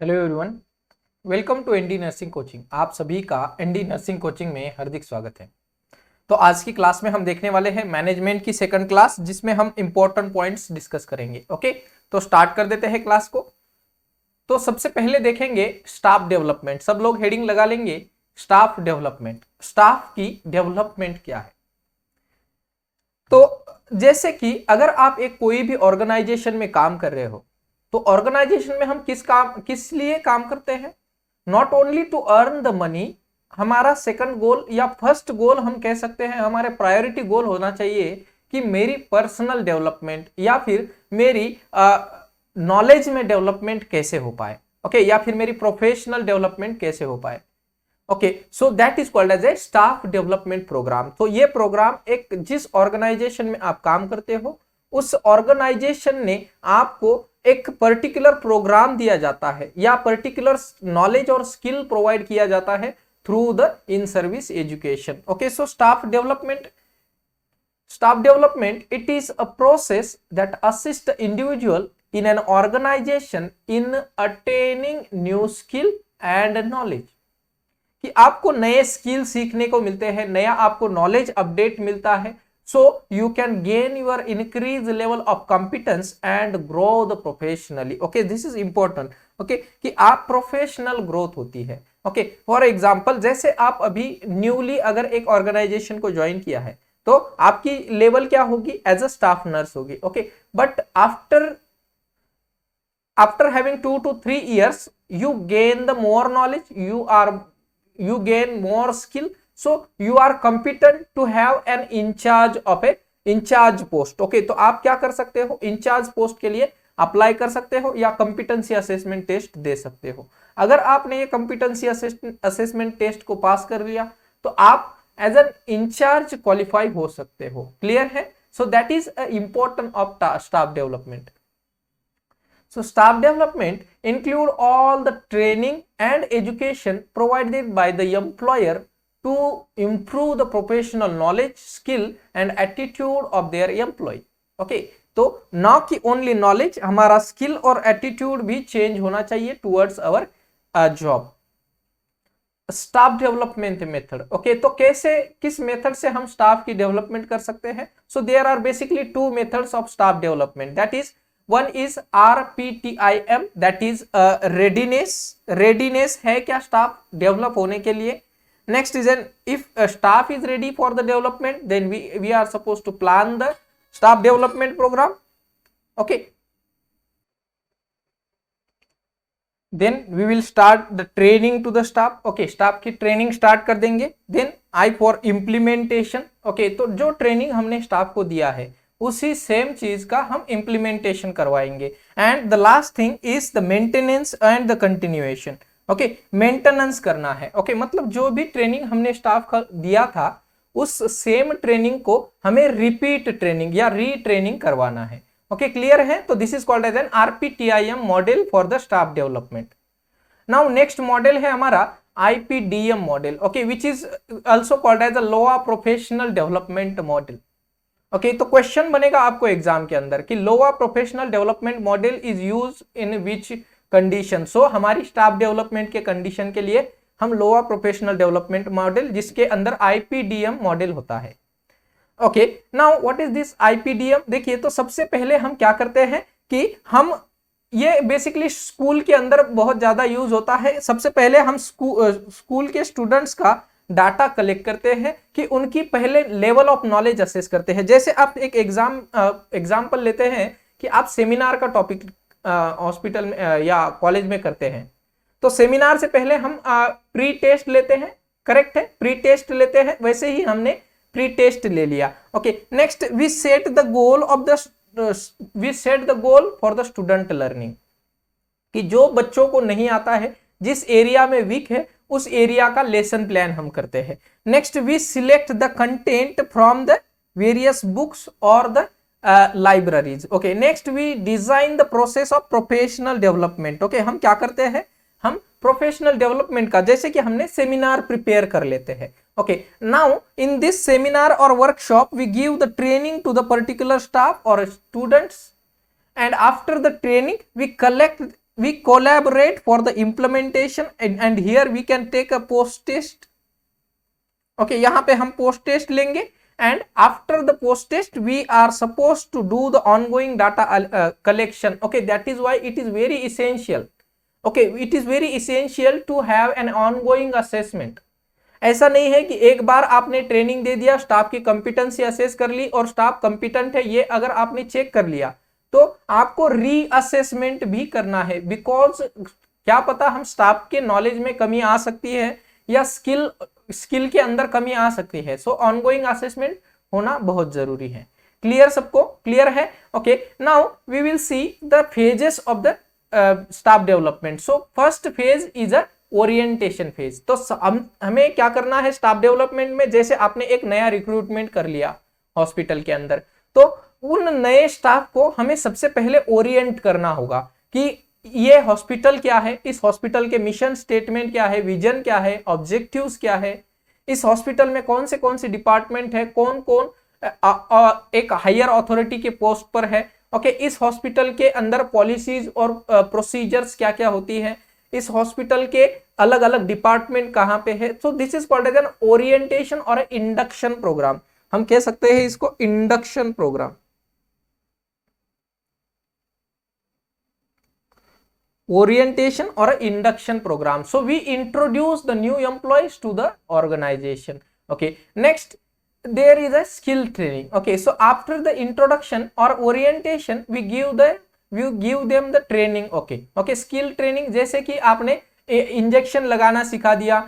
Hello everyone, welcome to ND nursing coaching. आप सभी का एनडी नर्सिंग कोचिंग में हार्दिक स्वागत है। तो आज की क्लास में हम देखने वाले हैं मैनेजमेंट की सेकंड क्लास, जिसमें हम इंपॉर्टेंट पॉइंट्स डिस्कस करेंगे। ओके, तो स्टार्ट कर देते हैं क्लास को। तो सबसे पहले देखेंगे स्टाफ डेवलपमेंट। सब लोग हेडिंग लगा लेंगे स्टाफ डेवलपमेंट। स्टाफ की डेवलपमेंट क्या है? तो जैसे कि अगर आप एक कोई भी ऑर्गेनाइजेशन में काम कर रहे हो, तो ऑर्गेनाइजेशन में हम किस लिए काम करते हैं? Not only to earn the money. हमारा सेकंड गोल या फर्स्ट गोल हम कह सकते हैं, हमारे प्रायोरिटी गोल होना चाहिए कि मेरी पर्सनल डेवलपमेंट या फिर मेरी नॉलेज में डेवलपमेंट कैसे हो पाए। ओके, या फिर मेरी प्रोफेशनल डेवलपमेंट कैसे हो पाए। Okay, so that is called as a staff development program. तो ये प्रोग्राम एक जिस ऑर्गेनाइजेशन में आप काम करते हो, उस ऑर्गेनाइजेशन ने आपको एक पर्टिकुलर प्रोग्राम दिया जाता है या पर्टिकुलर नॉलेज और स्किल प्रोवाइड किया जाता है through the in service education. Okay, so staff development, it is a process that assists the individual in an organization in attaining new skill and knowledge। कि आपको नए स्किल सीखने को मिलते हैं, नया आपको नॉलेज अपडेट मिलता है, so you can gain your increase level of competence and grow the professionally. Okay, this is important. Okay, कि आप प्रोफेशनल ग्रोथ होती है। ओके, फॉर एग्जांपल जैसे आप अभी न्यूली अगर एक ऑर्गेनाइजेशन को ज्वाइन किया है, तो आपकी लेवल क्या होगी? एज अ स्टाफ नर्स होगी। Okay, but after having 2 to 3 years you gain the more knowledge, you gain more skill, so you are competent to have an in charge of a in charge post. Okay, तो आप क्या कर सकते हो? In charge post के लिए apply कर सकते हो या कंपिटेंसी असेसमेंट टेस्ट दे सकते हो। अगर आपने ये कंपिटेंसी असेसमेंट टेस्ट को पास कर लिया, तो आप एज एन इंचार्ज क्वालिफाई हो सकते हो। क्लियर है? So that is important of staff development. So staff development include all the training and education provided by the employer to improve the professional knowledge, skill and attitude of their employee। Okay, तो ना कि only knowledge, हमारा skill और attitude भी change होना चाहिए towards our job. Staff development method. Okay, तो कैसे, किस मेथड से हम स्टाफ की डेवलपमेंट कर सकते हैं? So there are basically two methods of staff development. That is one is RPTIM, that is readiness. Readiness है क्या स्टाफ डेवलप होने के लिए? Next is an if staff is ready for the development, then we are suppose to plan the staff development program. Okay, then we will start the training to the staff. Okay, staff की training start कर देंगे। Then I for implementation. Okay, तो जो training हमने staff को दिया है उसी सेम चीज का हम इंप्लीमेंटेशन करवाएंगे। And the last thing is the maintenance and the continuation. Okay, maintenance करना है। ओके, मतलब जो भी ट्रेनिंग हमने स्टाफ का दिया था, उस सेम ट्रेनिंग को हमें रिपीट ट्रेनिंग या रीट्रेनिंग करवाना है। ओके, क्लियर है? तो this is called as an RPTIM model for the staff development. Now next model है हमारा IPDM model. Okay, which is also called as a lower professional development model. Okay, तो question बनेगा आपको exam के अंदर कि lower professional development model is use in which condition. So हमारी staff development के कंडीशन के लिए हम लोअर प्रोफेशनल डेवलपमेंट मॉडल, जिसके अंदर IPDM मॉडल होता है। Okay, now what is this IPDM? देखिए, तो सबसे पहले हम क्या करते हैं कि हम ये बेसिकली स्कूल के अंदर बहुत ज्यादा यूज होता है। सबसे पहले हम स्कूल के स्टूडेंट्स का डाटा कलेक्ट करते हैं कि उनकी पहले लेवल ऑफ नॉलेज असेस करते हैं। जैसे आप एक एग्जाम्पल लेते हैं कि आप सेमिनार का टॉपिक हॉस्पिटल में या कॉलेज में करते हैं, तो सेमिनार से पहले हम प्री टेस्ट लेते हैं। करेक्ट है? प्री टेस्ट लेते हैं, वैसे ही हमने प्री टेस्ट ले लिया। Okay, next we set the goal for the student learning, कि जो बच्चों को नहीं आता है, जिस एरिया में वीक है, उस एरिया का लेसन प्लान हम करते हैं। Next we select the content from the various books और the libraries. Okay, next we design the process of professional development. Okay, हम क्या करते हैं? हम प्रोफेशनल डेवलपमेंट का, जैसे कि हमने सेमिनार प्रिपेयर कर लेते हैं। Okay, now in this seminar और workshop we give the training to the particular staff और students, and after the training we collect we collaborate for the implementation and here we can take a post test. Okay यहाँ पे हम post test लेंगे and after the post test we are suppose to do the ongoing data collection. Okay that is why it is very essential. Okay it is very essential to have an ongoing assessment. ऐसा नहीं है कि एक बार आपने training दे दिया, staff की competency assess कर ली और स्टाफ कंपिटेंट है ये अगर आपने चेक कर लिया तो आपको रीअसेसमेंट भी करना है. बिकॉज क्या पता हम स्टाफ के नॉलेज में कमी आ सकती है या स्किल के अंदर कमी आ सकती है. सो ऑनगोइंग असेसमेंट होना बहुत जरूरी है. क्लियर, सबको क्लियर है? Okay now we will see the phases of the staff development. So first phase is a orientation phase. तो हमें क्या करना है स्टाफ डेवलपमेंट में? जैसे आपने एक नया रिक्रूटमेंट कर लिया हॉस्पिटल के अंदर, तो उन नए स्टाफ को हमें सबसे पहले ओरिएंट करना होगा कि ये हॉस्पिटल क्या है, इस हॉस्पिटल के मिशन स्टेटमेंट क्या है, विजन क्या है, ऑब्जेक्टिव्स क्या है, इस हॉस्पिटल में कौन से डिपार्टमेंट है, कौन कौन एक हायर अथॉरिटी के पोस्ट पर है. ओके इस हॉस्पिटल के अंदर पॉलिसीज और प्रोसीजर्स क्या क्या होती है, इस हॉस्पिटल के अलग अलग डिपार्टमेंट कहां पे है. So this is called as an orientation or induction program. हम कह सकते हैं इसको induction program. Orientation or induction program. So we introduce the new employees to the organization. Okay, next there is a skill training. Okay, so after the introduction or orientation we give them the training. Okay, skill training जैसे कि आपने injection लगाना सिखा दिया,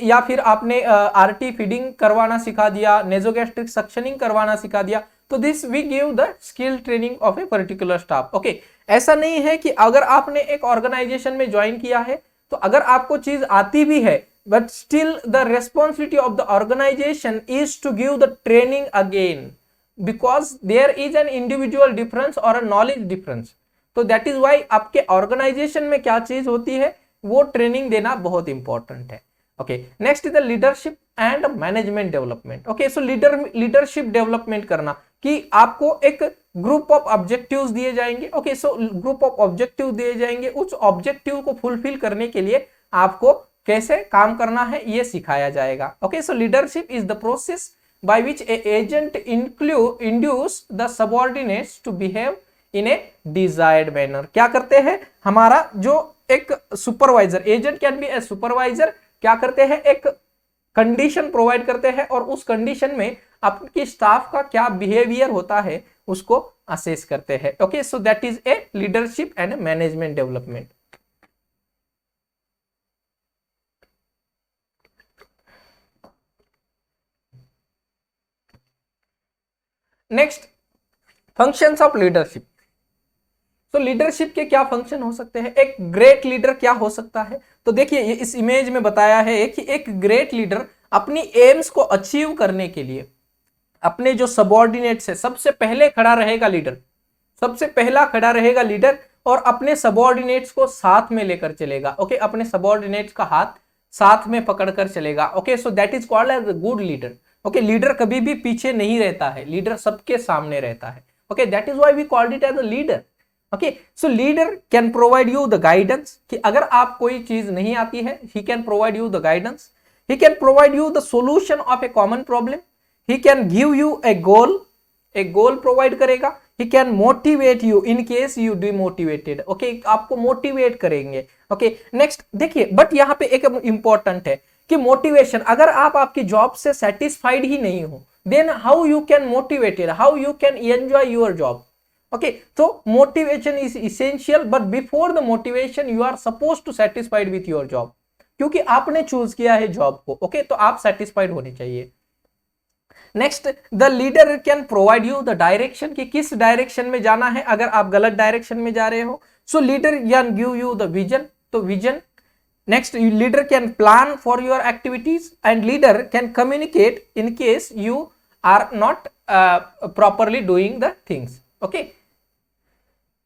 या फिर आपने RT feeding करवाना सिखा दिया, नेजोगैस्ट्रिक सक्शनिंग करवाना सिखा दिया. तो this we give the skill training of a particular staff. Okay ऐसा नहीं है कि अगर आपने एक ऑर्गेनाइजेशन में ज्वाइन किया है तो अगर आपको चीज आती भी है but still the responsibility of the organization is to give the training again, because there is an individual difference or a knowledge difference. तो दैट इज वाई आपके ऑर्गेनाइजेशन में क्या चीज होती है वो ट्रेनिंग देना बहुत इंपॉर्टेंट है. Okay next is the leadership and management development. Okay so leadership development करना कि आपको एक ग्रुप ऑफ ऑब्जेक्टिव्स दिए जाएंगे. Okay so group of objective दिए जाएंगे, उस ऑब्जेक्टिव को फुलफिल करने के लिए आपको कैसे काम करना है ये सिखाया जाएगा. Okay so leadership is the process by which a agent induce the subordinates to behave in a desired manner. क्या करते हैं हमारा जो एक supervisor, agent can be a supervisor, क्या करते हैं एक कंडीशन प्रोवाइड करते हैं और उस कंडीशन में आपके स्टाफ का क्या बिहेवियर होता है उसको असेस करते हैं. Okay so that is a leadership and management development. Next functions of leadership. तो लीडरशिप के क्या फंक्शन हो सकते हैं, एक ग्रेट लीडर क्या हो सकता है. तो देखिए इस इमेज में बताया है कि एक ग्रेट लीडर अपनी एम्स को अचीव करने के लिए अपने जो सबऑर्डिनेट्स है सबसे पहले खड़ा रहेगा लीडर, सबसे पहला खड़ा रहेगा लीडर और अपने सबऑर्डिनेट्स को साथ में लेकर चलेगा. ओके अपने सबऑर्डिनेट्स का हाथ साथ में पकड़कर चलेगा. Okay so that is called as a good leader. Okay leader कभी भी पीछे नहीं रहता है, लीडर सबके सामने रहता है. Okay that is why we called it as a leader. Okay so leader can provide you the guidance कि अगर आप कोई चीज नहीं आती है he can provide you the guidance, he can provide you the solution of a common problem, he can give you a goal provide करेगा, he can motivate you in case you demotivated. Okay आपको motivate करेंगे. Okay next देखिए but यहाँ पे एक important है कि motivation, अगर आप आपकी जॉब से सेटिस्फाइड ही नहीं हो then how you can motivated, how you can enjoy your job. Okay तो motivation is essential but before the motivation you are suppose to satisfied with your job, क्योंकि आपने चूज किया है जॉब को. ओके तो आप सेटिस्फाइड होने चाहिए. Next the leader can provide you the direction कि किस डायरेक्शन में जाना है अगर आप गलत डायरेक्शन में जा रहे हो. So leader can give you the vision, तो vision. Next leader can plan for your activities and leader can communicate in case you are not properly doing the things. Okay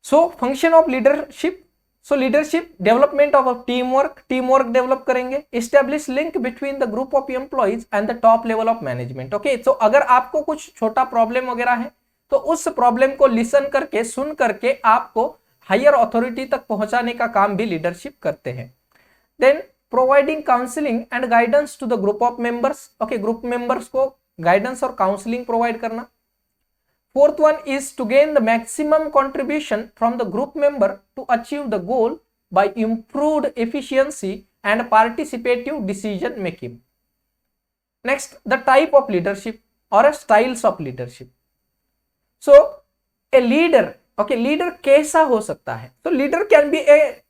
so function of leadership. So leadership development of team work develop करेंगे, establish link between the group of employees and the top level of management. Okay तो अगर आपको कुछ छोटा problem वगैरह है तो उस प्रॉब्लम को लिसन करके सुन करके आपको हायर अथॉरिटी तक पहुंचाने का काम भी लीडरशिप करते हैं। Then providing counselling and guidance to the group of members, okay, group members को गाइडेंस और काउंसलिंग प्रोवाइड करना। Fourth one is to gain the maximum contribution from the group member to achieve the goal by improved efficiency and participative decision making. Next, the type of leadership और styles of leadership. So a leader, okay, leader कैसा हो सकता है? तो leader can be a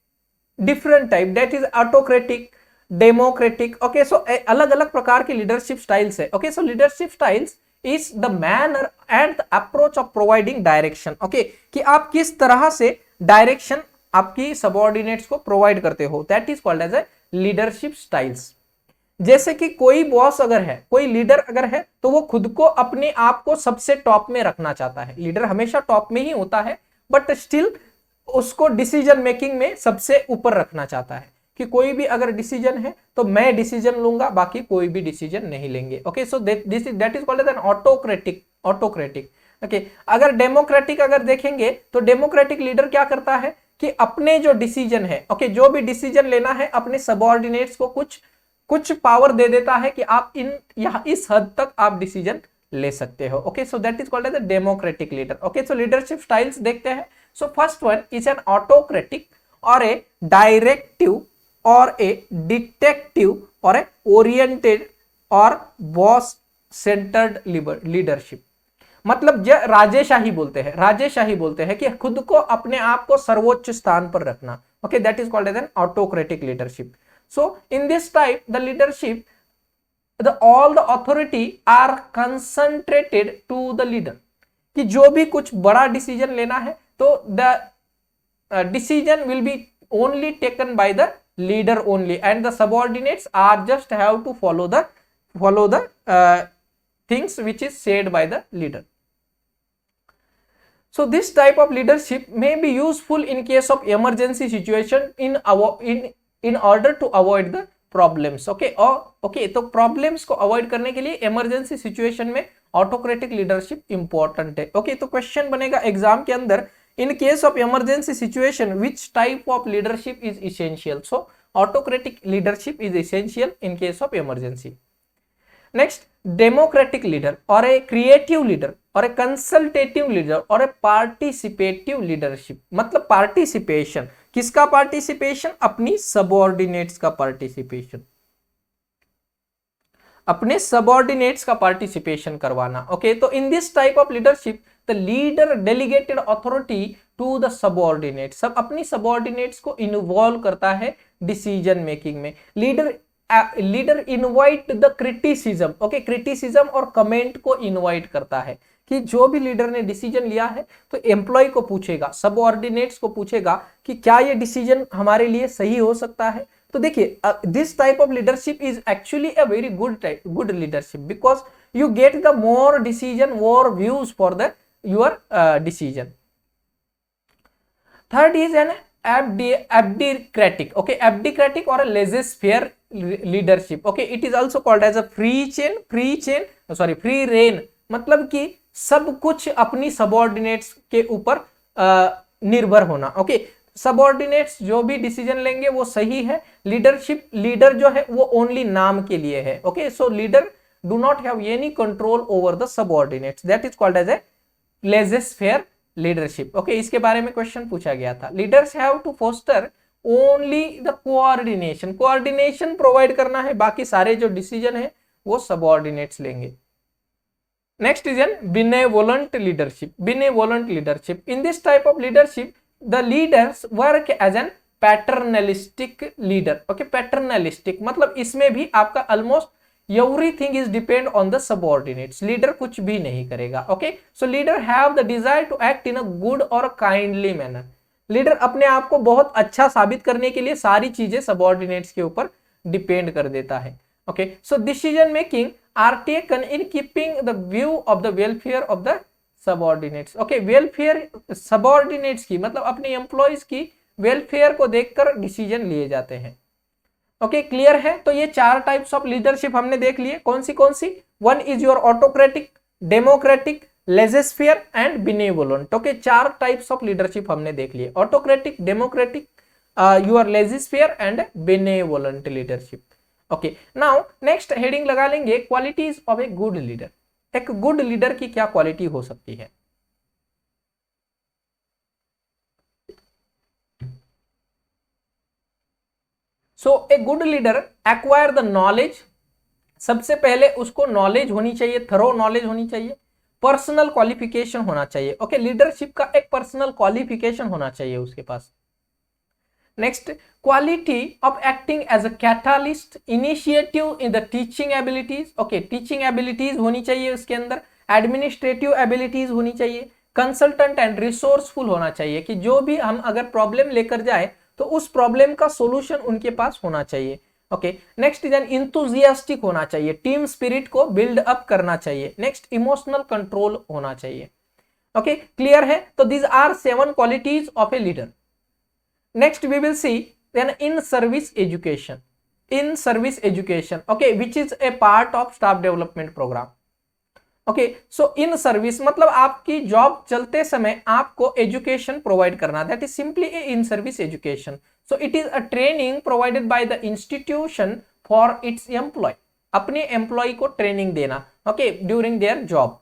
different type, that is autocratic, democratic, okay. So अलग अलग प्रकार के लीडरशिप स्टाइल्स है, okay. So leadership styles is the manner and the approach of providing direction, okay, कि आप किस तरह से डायरेक्शन आपकी सबऑर्डिनेट्स को प्रोवाइड करते हो, that is called as a leadership styles. जैसे कि कोई बॉस अगर है, कोई लीडर अगर है, तो वो खुद को अपने आप को सबसे टॉप में रखना चाहता है। लीडर हमेशा टॉप में ही होता है, बट स्टिल उसको डिसीजन मेकिंग में सबसे ऊपर रखना चाहता है कि कोई भी अगर डिसीजन है तो मैं डिसीजन लूंगा, बाकी कोई भी डिसीजन नहीं लेंगे, okay. So that is called as an autocratic, okay. अगर डेमोक्रेटिक अगर देखेंगे तो डेमोक्रेटिक लीडर क्या करता है कि अपने जो डिसीजन है, ओके, जो भी डिसीजन लेना है, अपने सबऑर्डिनेट्स को कुछ पावर दे देता है कि आप यहाँ इस हद तक आप डिसीजन ले सकते हो, okay. So that is called as a democratic leader, okay. So leadership styles देखते हैं। So first one is an autocratic or a directive or a detective or a oriented or boss centered leadership. मतलब राजेशाही बोलते हैं कि खुद को अपने आप को सर्वोच्च स्थान पर रखना, okay, that is called as an autocratic leadership. So in this type, the leadership, all the authority are concentrated to the leader, कि जो भी कुछ बड़ा डिसीजन लेना है तो the decision will be only taken by the leader only, and the subordinates are just have to follow the things which is said by the leader. So this type of leadership may be useful in case of emergency situation in order to avoid the problems, okay। और तो problems को avoid करने के लिए emergency situation में autocratic leadership important है, okay. तो question बनेगा एग्जाम के अंदर, in case of emergency situation which type of leadership is essential? So autocratic leadership is essential in case of emergency. Next, democratic leader और a creative leader और ए consultative leader और ए participative leadership. मतलब participation, किसका participation? अपनी subordinates का participation, अपने subordinates का participation करवाना, ओके। तो इन this type of leadership the leader delegated authority to the subordinate, सब अपनी सबऑर्डिनेट्स को इन्वॉल्व करता है डिसीजन मेकिंग में। Leader invite the criticism, okay, criticism और कमेंट को इनवाइट करता है कि जो भी लीडर ने डिसीजन लिया है तो एम्प्लॉय को पूछेगा, सबऑर्डिनेट्स को पूछेगा कि क्या ये डिसीजन हमारे लिए सही हो सकता है। तो देखिए, this type of leadership is actually a very good leadership, because you get the more decision, more views for the your decision. Third is an abdicratic, okay, abdicratic or a laissez-faire leadership, okay, it is also called as a free reign, मतलब कि सब कुछ अपनी subordinates के ऊपर निर्भर होना, okay. Subordinates जो भी डिसीजन लेंगे वो सही है। लीडर जो है वो ओनली नाम के लिए है, okay. So leader do not have any control over the subordinates, that is called as a laissez-faire leadership, okay. इसके बारे में क्वेश्चन पूछा गया था। Leaders have to foster only the coordination provide करना है, बाकी सारे जो डिसीजन है वो सबऑर्डिनेट्स लेंगे। Next is an benevolent leadership. In this type of leadership the leaders work as an paternalistic leader, okay. Paternalistic मतलब इसमें भी आपका almost everything is depend on the subordinates, leader कुछ भी नहीं करेगा, okay. So leader have the desire to act in a good और kindly manner. Leader अपने आप को बहुत अच्छा साबित करने के लिए सारी चीजें सबऑर्डिनेट्स के ऊपर डिपेंड कर देता है, okay. So decision making are taken in keeping the view of the welfare of the subordinates, okay. Welfare subordinates की मतलब अपने एम्प्लॉयज की वेलफेयर को देखकर डिसीजन लिए जाते हैं, ओके। क्लियर है? तो ये 4 टाइप्स ऑफ लीडरशिप हमने देख लिए। कौन सी? One is your autocratic, democratic, laissez faire and benevolent. Okay, 4 types of leadership हमने देख लिए, autocratic, democratic, your laissez faire and benevolent leadership. Okay, now next heading लगा लेंगे qualities of a good leader. एक गुड लीडर की क्या क्वालिटी हो सकती है? So a good leader acquire the knowledge, सबसे पहले उसको नॉलेज होनी चाहिए, थरो नॉलेज होनी चाहिए, पर्सनल क्वालिफिकेशन होना चाहिए। ओके, लीडरशिप का एक पर्सनल क्वालिफिकेशन होना चाहिए उसके पास। Next, quality of acting as a catalyst, initiative in the teaching abilities. Okay, teaching abilities होनी चाहिए उसके अंदर, एडमिनिस्ट्रेटिव एबिलिटीज होनी चाहिए, कंसल्टेंट एंड रिसोर्सफुल होना चाहिए कि जो भी हम अगर प्रॉब्लम लेकर जाए तो उस प्रॉब्लम का सॉल्यूशन उनके पास होना चाहिए। Okay, next is N enthusiastic होना चाहिए, टीम स्पिरिट को बिल्ड अप करना चाहिए। नेक्स्ट, इमोशनल कंट्रोल होना चाहिए। ओके, क्लियर है? तो these are 7 qualities of a leader. Next we will see then in service education, in service education, okay, which is a part of staff development program. Okay, so in service मतलब आपकी job चलते समय आपको education provide करना, that is simply a in service education. So it is a training provided by the institution for its employee, अपने एम्प्लॉय को training देना, okay, during their job.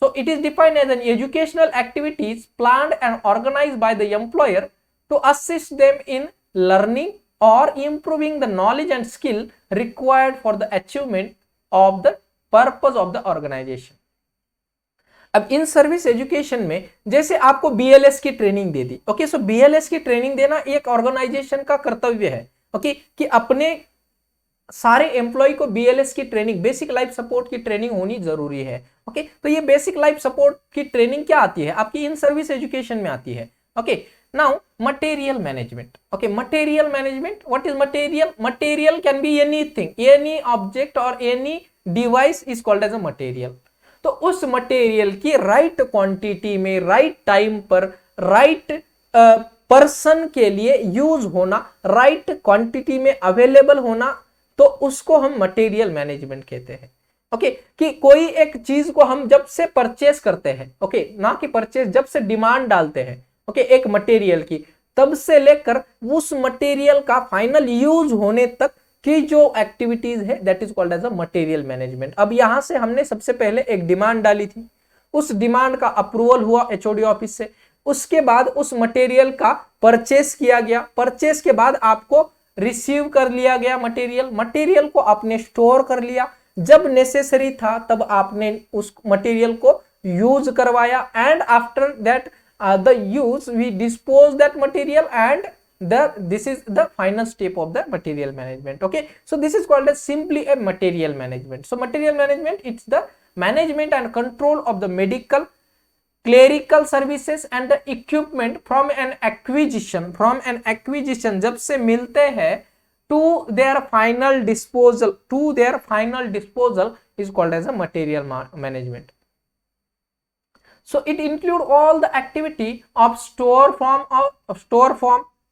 So it is defined as an educational activities planned and organised by the employer to assist them in learning और improving the knowledge and skill required for the achievement of the purpose of the organisation. अब in service education में जैसे आपको BLS की training दे दी, okay, so BLS की training देना एक ऑर्गेनाइजेशन का कर्तव्य है, ओके, कि अपने सारे एम्प्लॉय को बीएलएस की ट्रेनिंग, बेसिक लाइफ सपोर्ट की ट्रेनिंग होनी जरूरी है। ओके, तो ये बेसिक लाइफ सपोर्ट की ट्रेनिंग क्या आती है? आपकी इन सर्विस एजुकेशन में आती है। Okay, now material management. Okay, material management, what is material? Material can be anything, any object और any device is called as a material. तो उस मटेरियल की राइट क्वांटिटी में, राइट टाइम पर, राइट पर्सन के लिए यूज होना, right quantity में अवेलेबल होना, तो उसको हम मटेरियल मैनेजमेंट कहते हैं। ओके, कि कोई एक चीज को हम जब से परचेस करते हैं, ओके, ना कि परचेस, जब से डिमांड डालते हैं, ओके, एक मटेरियल की, तब से लेकर उस मटेरियल का फाइनल यूज होने तक की जो एक्टिविटीज है, that is called as a material management. अब यहां से हमने सबसे पहले एक डिमांड डाली थी, उस डिमांड का अप्रूवल हुआ एचओडी ऑफिस से, उसके बाद उस मटेरियल का परचेस किया गया, परचेस के बाद आपको रिसीव कर लिया गया मटेरियल, मटेरियल को आपने स्टोर कर लिया, जब नेसेसरी था तब आपने उस मटेरियल को यूज करवाया, and after that the use we dispose that material, and this is the final step of the material management. Okay, so this is called as simply a material management. So material management, it's the management and control of the medical, clerical services and the equipment from an acquisition जब से मिलते हैं to their final disposal, is called as a material management. So it include all the activity of store form,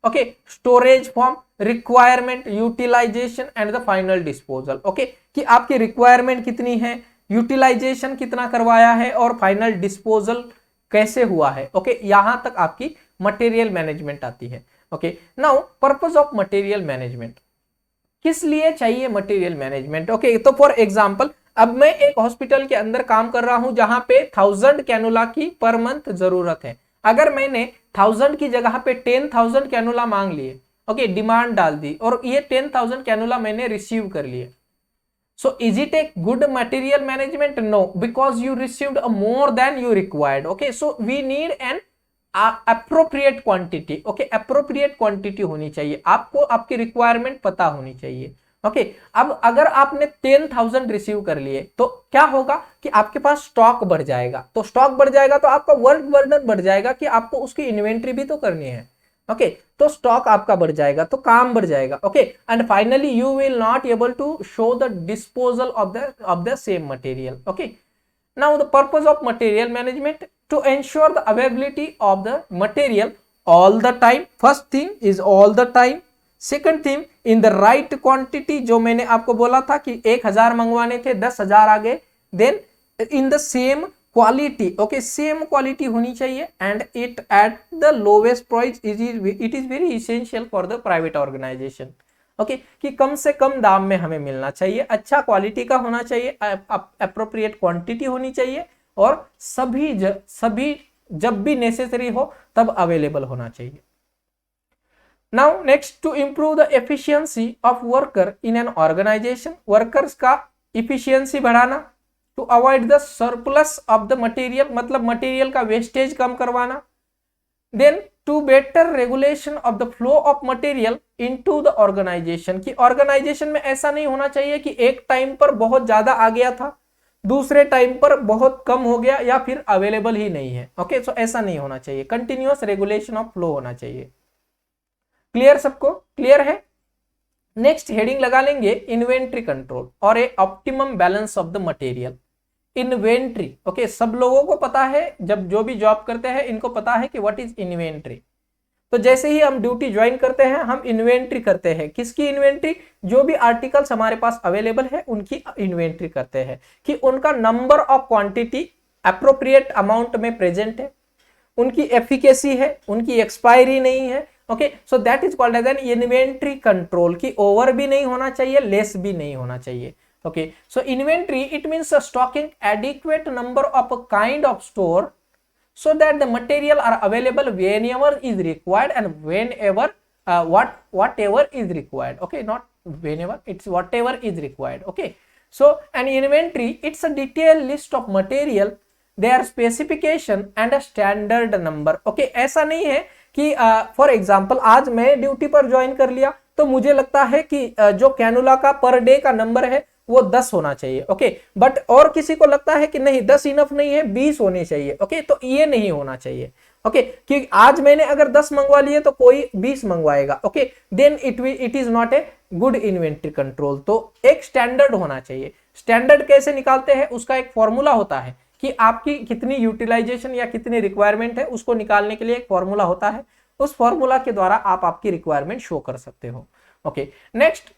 okay, storage form, requirement, utilization and the final disposal. okay, कि आपकी requirement कितनी है, utilization कितना करवाया है और final disposal कैसे हुआ है। ओके, यहां तक आपकी मटेरियल मैनेजमेंट आती है। Okay, now purpose of material management, किस लिए चाहिए मटेरियल मैनेजमेंट? ओके, तो फॉर एग्जांपल, अब मैं एक हॉस्पिटल के अंदर काम कर रहा हूं जहां पे 1000 कैनुला की पर मंथ जरूरत है। अगर मैंने 1000 की जगह पे 10,000 कैनुला मांग लिए, ओके, डिमांड डाल दी, और ये 10,000 कैनुला मैंने रिसीव कर लिए, so is it a good material management? No, because you received a more than you required. Okay, so we need an appropriate quantity. Okay, appropriate quantity होनी चाहिए, आपको आपकी रिक्वायरमेंट पता होनी चाहिए। ओके, अब अगर आपने 10,000 रिसीव कर लिए तो क्या होगा कि आपके पास स्टॉक बढ़ जाएगा, तो स्टॉक बढ़ जाएगा तो आपका वर्क बर्डन बढ़ जाएगा कि आपको उसकी इन्वेंट्री भी तो करनी है। ओके, तो स्टॉक आपका बढ़ जाएगा, तो काम बढ़ जाएगा। Okay, and finally you will not able to show the disposal of the same material. Okay, now the purpose of material management, to ensure the availability of the material all the time. First thing is all the time, second thing in the right quantity, जो मैंने आपको बोला था कि 1000 मंगवाने थे, 10,000 आ गए, then in the same quality, okay, same quality होनी चाहिए and it at the lowest price, it is very essential for the private organization, okay, कि कम से कम दाम में हमें मिलना चाहिए, अच्छा क्वालिटी का होना चाहिए, अप्रोप्रिएट क्वांटिटी होनी चाहिए और सभी जब भी नेसेसरी हो तब अवेलेबल होना चाहिए। Now next, to improve the efficiency of worker in an organization, workers का इफिशियंसी बढ़ाना, to avoid the surplus of the material, मतलब मटेरियल का वेस्टेज कम करवाना, then to better regulation of the flow of material into the organization, कि organization में ऐसा नहीं होना चाहिए कि एक टाइम पर बहुत ज्यादा आ गया था, दूसरे टाइम पर बहुत कम हो गया या फिर अवेलेबल ही नहीं है, ओके, सो ऐसा नहीं होना चाहिए, कंटिन्यूअस रेगुलेशन ऑफ फ्लो होना चाहिए। क्लियर, सबको क्लियर है? नेक्स्ट हेडिंग लगा लेंगे इन्वेंट्री कंट्रोल और a optimum balance of the material. Inventory, okay, सब लोगों को पता है, जब जो भी जॉब करते हैं इनको पता है कि व्हाट इज इन्वेंट्री। तो जैसे ही हम ड्यूटी ज्वाइन करते हैं हम इन्वेंट्री करते हैं, किसकी इन्वेंट्री? जो भी आर्टिकल्स हमारे पास अवेलेबल है उनकी इन्वेंट्री करते हैं कि उनका number of quantity appropriate amount में प्रेजेंट है, उनकी एफिकेसी है, उनकी एक्सपायरी नहीं है, okay, so that is called as an inventory control, की ओवर भी नहीं होना चाहिए, लेस भी नहीं होना चाहिए, okay, so inventory it means stocking adequate number of a kind of store so that the material are available whenever is required and whenever whatever is required, okay, not whenever, it's whatever is required, okay. So an inventory, it's a detailed list of material, their specification and a standard number, okay, ऐसा नहीं है कि for example आज मैं duty पर join कर लिया तो मुझे लगता है कि जो कैनुला का पर डे का नंबर है वो 10 होना चाहिए, ओके, बट और किसी को लगता है कि नहीं 10 इनफ नहीं है, 20 होने चाहिए, ओके, तो ये नहीं होना चाहिए, ओके, कि आज मैंने अगर 10 मंगवा लिए तो कोई 20 मंगवाएगा, okay, then it is not a good inventory control. तो एक स्टैंडर्ड होना चाहिए। स्टैंडर्ड कैसे निकालते हैं? उसका एक फॉर्मूला होता है कि आपकी कितनी यूटिलाइजेशन या कितनी रिक्वायरमेंट है, उसको निकालने के लिए एक फॉर्मूला होता है, उस फॉर्मूला के द्वारा आप आपकी रिक्वायरमेंट शो कर सकते हो, okay. Next,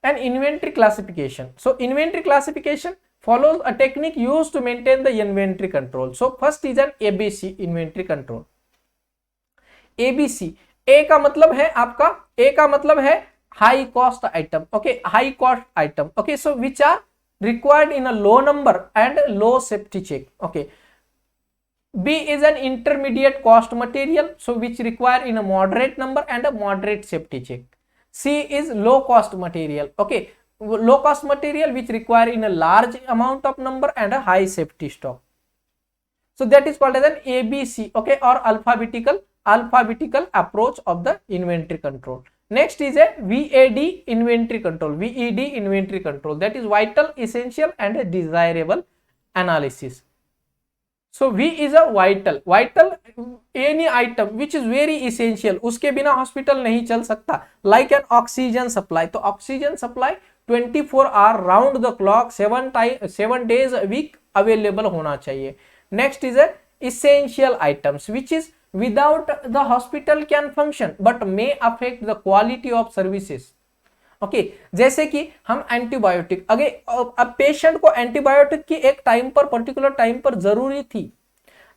an inventory classification. So inventory classification follows a technique used to maintain the inventory control. So first is an ABC inventory control. ABC, A का मतलब है आपका, A का मतलब है high cost item, okay, high cost item, okay, so which are required in a low number and low safety check, okay. B is an intermediate cost material, so which require in a moderate number and a moderate safety check. C is low cost material, okay, low cost material which require in a large amount of number and a high safety stock. So that is called as an ABC, okay, or alphabetical approach of the inventory control. Next is a VAD inventory control, VED inventory control, that is vital, essential and a desirable analysis. So V is a vital, any item which is very essential, उसके बिना hospital नहीं चल सकता, like an oxygen supply, तो oxygen supply 24 hour round the clock 7 days a week available होना चाहिए। Next is essential items which is without the hospital can function but may affect the quality of services, okay, जैसे कि हम antibiotic, अब patient को antibiotic की एक time पर, पर्टिकुलर टाइम पर जरूरी थी,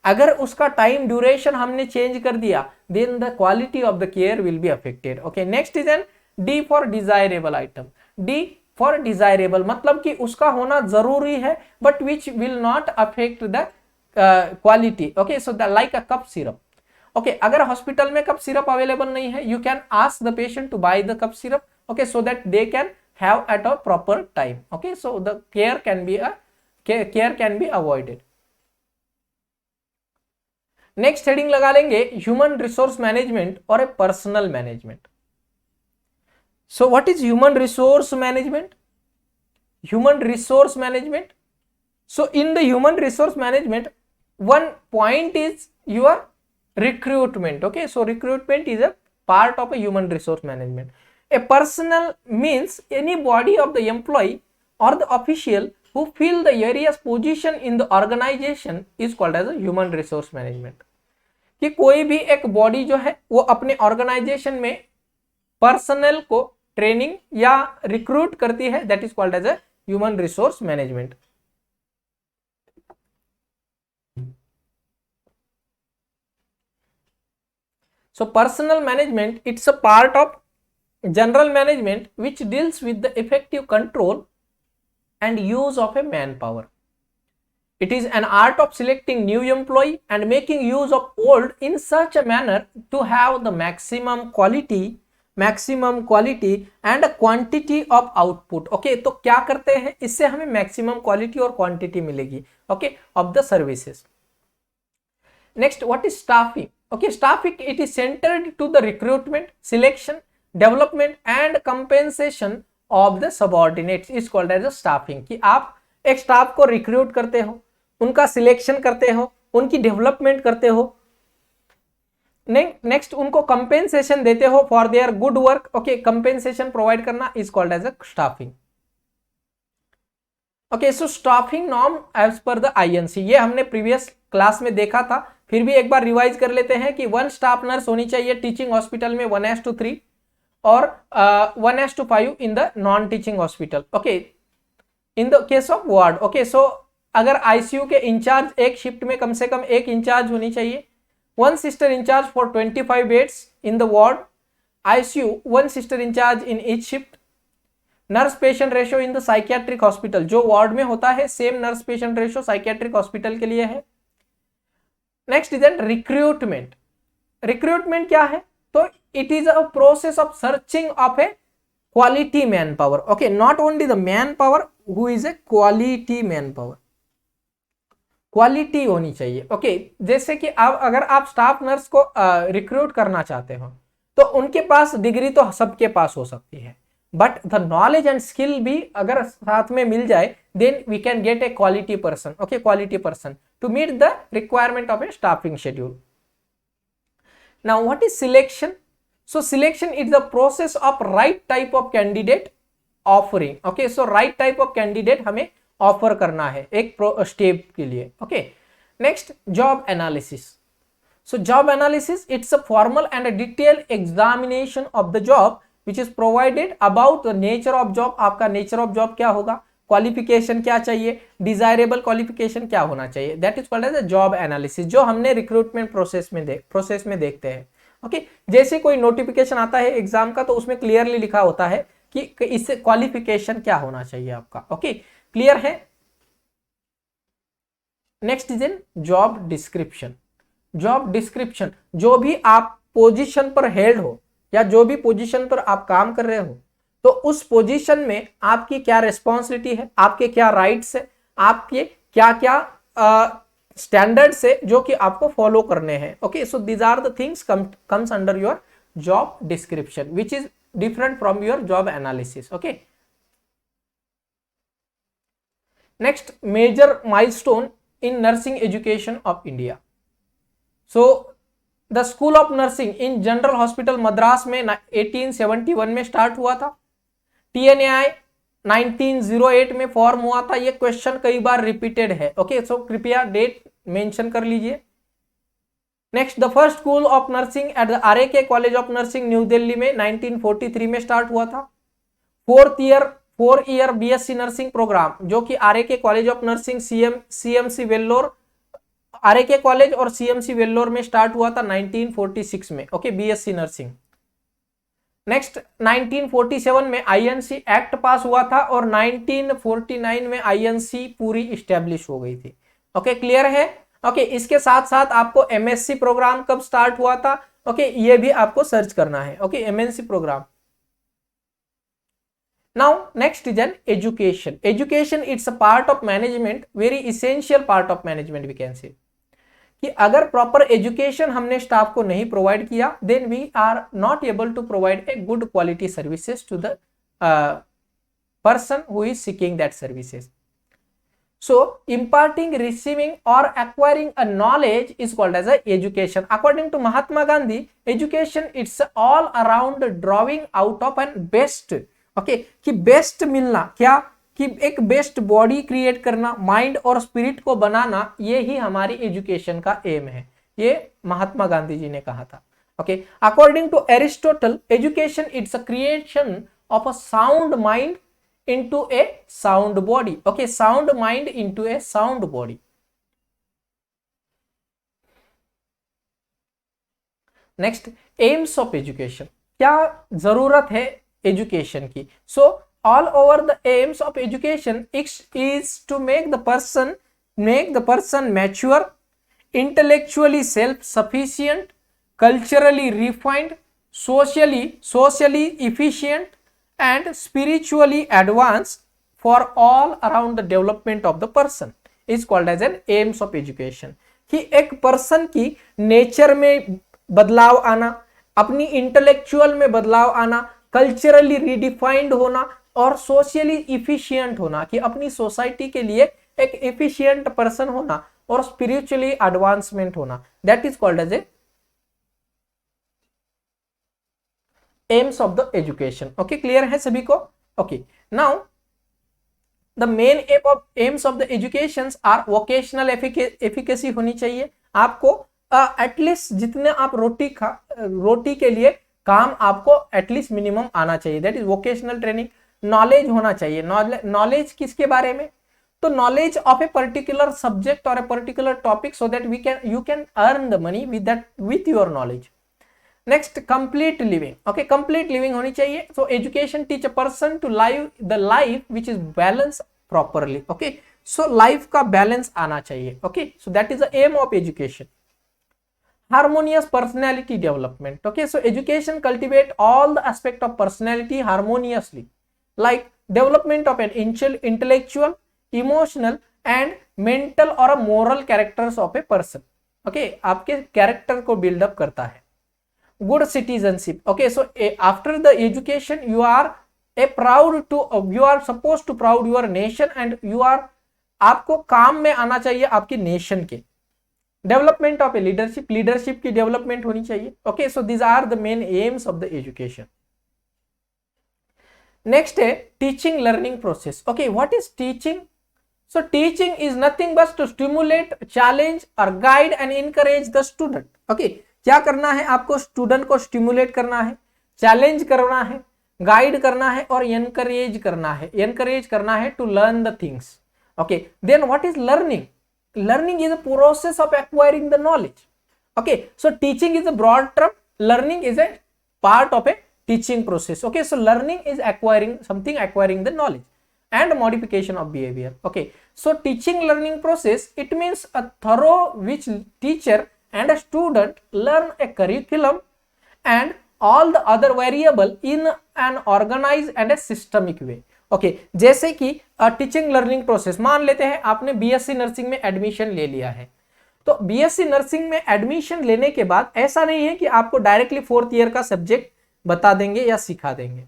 अगर उसका टाइम ड्यूरेशन हमने चेंज कर दिया then the quality of the care will be affected, okay. Next is an D for desirable item, D for desirable मतलब कि उसका होना जरूरी है but which will not affect the quality, okay, so the like a cough syrup, okay, अगर hospital में cough syrup available नहीं है, you can ask the patient to buy the cough syrup, okay, so that they can have at a proper time, okay, so the care can be avoided. Next heading लगा लेंगे human resource management और a personal management. So what is human resource management? Human resource management, so in the human resource management one point is your recruitment, okay, so recruitment is a part of a human resource management. A personnel means any body of the employee or the official who fill the various position in the organization is called as a human resource management. कि कोई भी एक body जो है वो अपने organisation में personal को ट्रेनिंग या रिक्रूट करती है, that is called as a human resource management. So personnel management, it's a part of general management which deals with the effective control and use of a manpower. It is an art of selecting new employee and making use of old in such a manner to have the maximum quality and a quantity of output. Okay, तो क्या करते हैं, इससे हमें maximum quality और quantity मिलेगी, okay, of the services. Next, what is staffing? Okay, staffing, it is centered to the recruitment, selection, development and compensation of the subordinates is called as a staffing. कि आप एक staff को recruit करते हो, उनका selection करते हो, उनकी डेवलपमेंट करते हो, नेक्स्ट उनको कंपेंसेशन देते हो for their good work. Okay, compensation provide करना is called as a staffing. Okay, so staffing norm as per the INC, ये हमने प्रीवियस क्लास में देखा था, फिर भी एक बार रिवाइज कर लेते हैं कि 1 स्टाफ नर्स होनी चाहिए टीचिंग हॉस्पिटल में 1:3 और 1:5 in the non teaching hospital. Okay, in the case of ward. Okay, so अगर आईसीयू के इंचार्ज एक शिफ्ट में कम से कम एक इंचार्ज होनी चाहिए. 1 sister in charge for 25 beds in the ward. ICU 1 sister in charge in each shift. Nurse patient ratio in the psychiatric hospital, जो ward में होता है same nurse patient ratio psychiatric hospital के लिए है. Next is an recruitment. Recruitment क्या है, तो it is a process of searching of a quality man power. Okay, not only the man power who is a quality man power, quality होनी चाहिए. Okay, जैसे कि आप अगर आप स्टाफ नर्स को रिक्रूट करना चाहते हो तो उनके पास डिग्री तो सबके पास हो सकती है, but the knowledge and skill भी अगर साथ में मिल जाए then we can get a quality person. Okay, quality person to meet the requirement of a staffing schedule. Now what is selection? So selection is the process of right type of candidate offering. Okay, so right type of candidate हमें offer करना है एक step के लिए. Okay, next job analysis. So job analysis it's a formal and a detailed examination of the job which is provided about the nature of job. आपका nature of job क्या होगा, qualification क्या चाहिए, डिजायरेबल क्वालिफिकेशन क्या होना चाहिए, that is called as a job analysis, जो हमने रिक्रूटमेंट प्रोसेस में देखते हैं. ओके, जैसे कोई नोटिफिकेशन आता है एग्जाम का तो उसमें क्लियरली लिखा होता है कि इससे क्वालिफिकेशन क्या होना चाहिए आपका. ओके, क्लियर है. Next is in job description. Job description, जो भी आप पोजीशन पर हेल्ड हो या जो भी पोजीशन पर आप काम कर रहे हो तो उस पोजीशन में आपकी क्या रिस्पॉन्सिबिलिटी है, आपके क्या राइट्स है, आपके क्या क्या स्टैंडर्ड्स है जो कि आपको फॉलो करने हैं. Okay, so these are the things comes under your job description which is different from your job analysis. Okay, next major milestone in nursing education of India. So the school of nursing in general hospital Madras में 1871 में start हुआ था. TNAI 1908 में form हुआ था. ये question कई बार repeated है. ओके, सो कृपया डेट मेंशन कर लीजिए. Next, the first school of nursing at the RAK college of nursing new Delhi में 1943 में स्टार्ट हुआ था. 4 ईयर BSc नर्सिंग प्रोग्राम जो कि RAK college of nursing CMC Vellore, RAK college और CMC वेल्लोर में स्टार्ट हुआ था 1946 में. Okay, BSc nursing. नेक्स्ट 1947 में INC एक्ट पास हुआ था और 1949 में INC पूरी इस्टेब्लिश हो गई थी. ओके, क्लियर है. ओके, इसके साथ साथ आपको MSc प्रोग्राम कब स्टार्ट हुआ था, ओके, ये भी आपको सर्च करना है. Okay, MNC program. Now next is an education. Education, it's a part of management, very essential part of management we can say. कि अगर प्रॉपर एजुकेशन हमने स्टाफ को नहीं प्रोवाइड किया then we are not able to provide a good quality services to the person who is seeking that services. So imparting, receiving or acquiring a knowledge is called as a education. According to Mahatma Gandhi, education it's all around drawing out of an best. Okay, कि best मिलना क्या, कि एक best body create करना, mind और spirit को बनाना, ये ही हमारी एजुकेशन का एम है. ये महात्मा गांधी जी ने कहा था. Okay, according to Aristotle, education it's a creation of a sound mind into a sound body. Okay, sound mind into a sound body. Next, aims of education, क्या जरूरत है एजुकेशन की? So all over the aims of education is to make the person mature, intellectually self-sufficient, culturally refined, socially efficient, and spiritually advanced for all around the development of the person is called as an aims of education. कि एक person की nature में बदलाव आना, अपनी intellectual में बदलाव आना, कल्चरली रिडिफाइंड होना और सोशली इफिशियंट होना, कि अपनी सोसाइटी के लिए एक इफिशियंट पर्सन होना और स्पिरिचुअली एडवांसमेंट होना, that is called as a aims of the education. Okay, clear है सभी को? Okay, now the main aims of the education are vocational efficacy होनी चाहिए. आपको एटलीस्ट जितने आप रोटी के लिए काम आपको एटलीस्ट मिनिमम आना चाहिए, that is vocational training. Knowledge होना चाहिए. नॉलेज किसके बारे में? तो knowledge of a particular subject और a particular topic, so that you can earn the money with your knowledge. Next, complete living. Okay, complete living होनी चाहिए. So education teach a person to live the life which is balance properly. Okay, so life का balance आना चाहिए. Okay, so that is the aim of education. Harmonious personality development. Okay, so education cultivate all the aspect of personality harmoniously, like development of an intellectual, emotional and mental और moral characters of a person. Okay, आपके character को build up करता है. Good citizenship. Okay, so after the education you are suppose to proud your nation and आपको काम में आना चाहिए आपकी नेशन के. डेवलपमेंट ऑफ ए लीडरशिप की डेवलपमेंट होनी चाहिए. Okay, so these are the main aims of the education. Next है teaching learning process. Okay, what is teaching? So teaching is nothing but to stimulate, challenge or guide and encourage the student. Okay, क्या करना है आपको? Student को stimulate करना है, challenge करना है, गाइड करना है और एनकरेज करना है. एनकरेज करना है to learn the things. Okay, then what is learning? Learning is a process of acquiring the knowledge. Okay, so teaching is a broad term, learning is a part of a teaching process. Okay, so learning is acquiring something, acquiring the knowledge and modification of behavior. Okay, so teaching learning process, it means a thorough which teacher and a student learn a curriculum and all the other variable in an organized and a systemic way. Okay, जैसे कि teaching learning process, मान लेते हैं आपने BSc nursing में admission ले लिया है. तो बीएससी नर्सिंग में एडमिशन लेने के बाद ऐसा नहीं है कि आपको डायरेक्टली 4th ईयर का सब्जेक्ट बता देंगे या सिखा देंगे.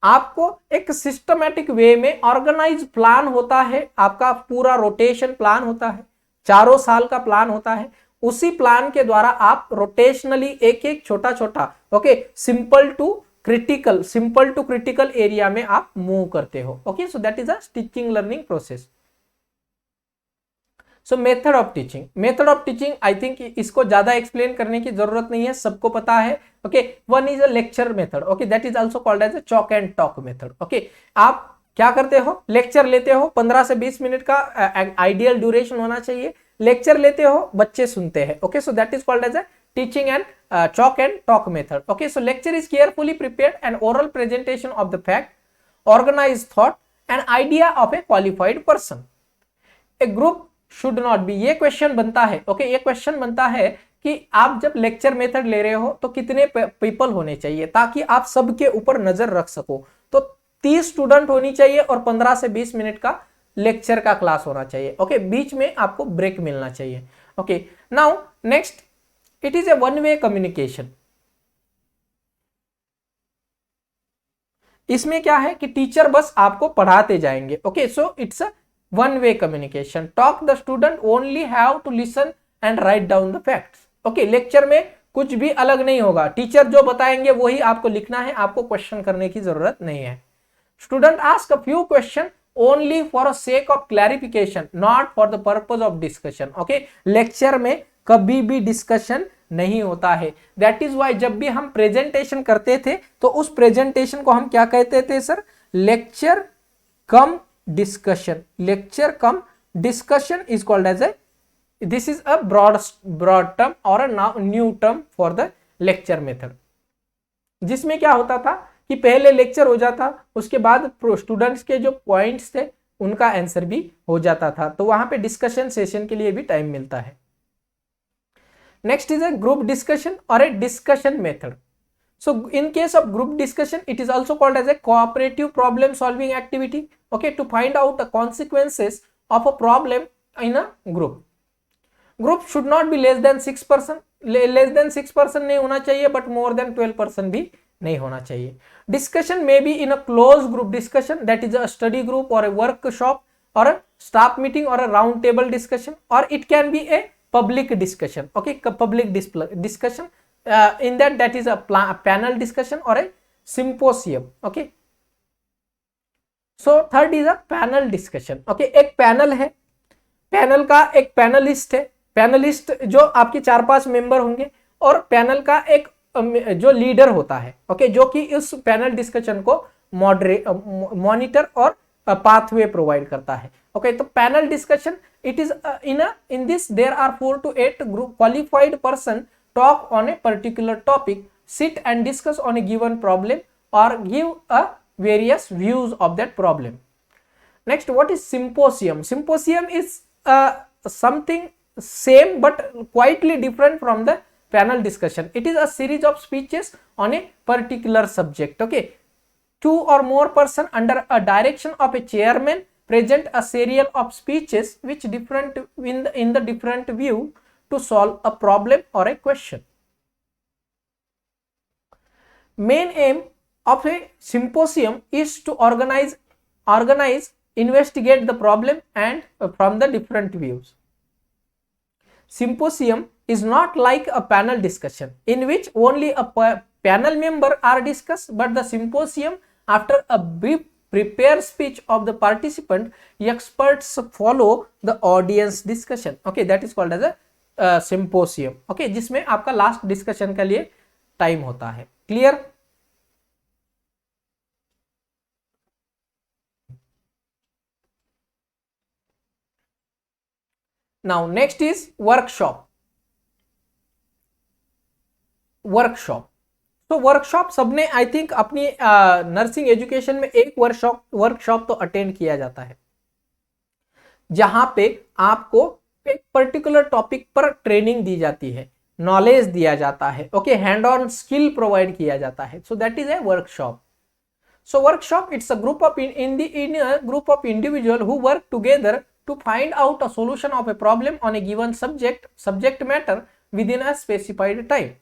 आपको एक सिस्टमैटिक वे में ऑर्गेनाइज प्लान होता है, आपका पूरा रोटेशन प्लान होता है, 4 साल का प्लान होता है. उसी प्लान के द्वारा आप रोटेशनली एक एक छोटा छोटा, okay, simple to critical area में आप मूव करते हो. Okay, so that is a teaching learning process. So method of teaching I think इसको ज्यादा एक्सप्लेन करने की जरूरत नहीं है, सबको पता है. Okay, one is a lecture method. Okay, that is also called as a chalk and talk method. Okay, आप क्या करते हो? लेक्चर लेते हो, 15 से 20 मिनट का आइडियल ड्यूरेशन होना चाहिए. लेक्चर लेते हो, बच्चे सुनते हैं. Okay, so that is called as a teaching and chalk and talk method. Okay, so lecture is carefully prepared and oral presentation of the fact, organised thought and idea of a qualified person. A group should not be, ये question बनता है. Okay, ये question बनता है कि आप जब lecture method ले रहे हो तो कितने पीपल होने चाहिए ताकि आप सबके ऊपर नजर रख सको. तो 30 स्टूडेंट होनी चाहिए और 15 से 20 मिनट का लेक्चर का क्लास होना चाहिए. ओके, बीच में आपको ब्रेक मिलना चाहिए. Okay, now next, it is a one way communication. इसमें क्या है कि टीचर बस आपको पढ़ाते जाएंगे. Okay, so it's a one way communication. Talk the student only have to listen and write down the facts. Okay, lecture में कुछ भी अलग नहीं होगा, टीचर जो बताएंगे वही आपको लिखना है, आपको क्वेश्चन करने की जरूरत नहीं है. Student ask a few question only for a sake of clarification, not for the purpose of discussion. Okay, lecture में कभी भी डिस्कशन नहीं होता है. दैट इज वाई जब भी हम प्रेजेंटेशन करते थे तो उस प्रेजेंटेशन को हम क्या कहते थे sir? Lecture come discussion. Lecture cum discussion is called as a, this is a broad term or a new term for the lecture method, जिसमें क्या होता था कि पहले लेक्चर हो जाता, उसके बाद स्टूडेंट्स के जो पॉइंट्स थे उनका आंसर भी हो जाता था, तो वहां पे डिस्कशन सेशन के लिए भी टाइम मिलता है। Next is a group discussion और a discussion method. So in case of group discussion, it is also called as a cooperative problem solving activity, okay, to find out the consequences of a problem in a group. Group should not be less than 6%, less than 6% नहीं होना चाहिए, but more than 12% भी नहीं होना चाहिए। Discussion may be in a closed group discussion, that is a study group or a workshop or a staff meeting or a round table discussion, or it can be a public discussion, okay, public discussion. In that is a panel discussion or a symposium, okay. So third is a panel discussion, okay। एक panel है, panel का एक panelist है, panelist जो आपके 4-5 member होंगे, और panel का एक जो लीडर होता है, ओके, जो कि उस पैनल डिस्कशन को मॉनिटर और पाथवे प्रोवाइड करता है, ओके। तो panel discussion, it is in this there are 4 to 8 group qualified person talk on a particular topic, sit and discuss on a given problem or give a various views of that problem. Next, what is symposium? Symposium is something same but quietly different from the panel discussion. It is a series of speeches on a particular subject, okay. 2 or more person under a direction of a chairman present a serial of speeches which different in the different view to solve a problem or a question. Main aim of a symposium is to organize, investigate the problem and from the different views. Symposium is not like a panel discussion in which only a panel member are discussed, but the symposium, after a brief prepared speech of the participant, experts follow the audience discussion, okay, that is called as a symposium, okay, जिसमें आपका last discussion के लिए time होता है। Clear? Now next is workshop. Workshop, तो workshop सबने I think अपनी nursing education में एक वर्कशॉप तो अटेंड किया जाता है, जहां पे आपको एक पर्टिकुलर टॉपिक पर ट्रेनिंग दी जाती है, नॉलेज दिया जाता है, okay, hand on skill provide किया जाता है, so that is a workshop. So workshop, it's a group of in a group of individual who work together to find out a solution of a problem on a given subject matter within a specified time.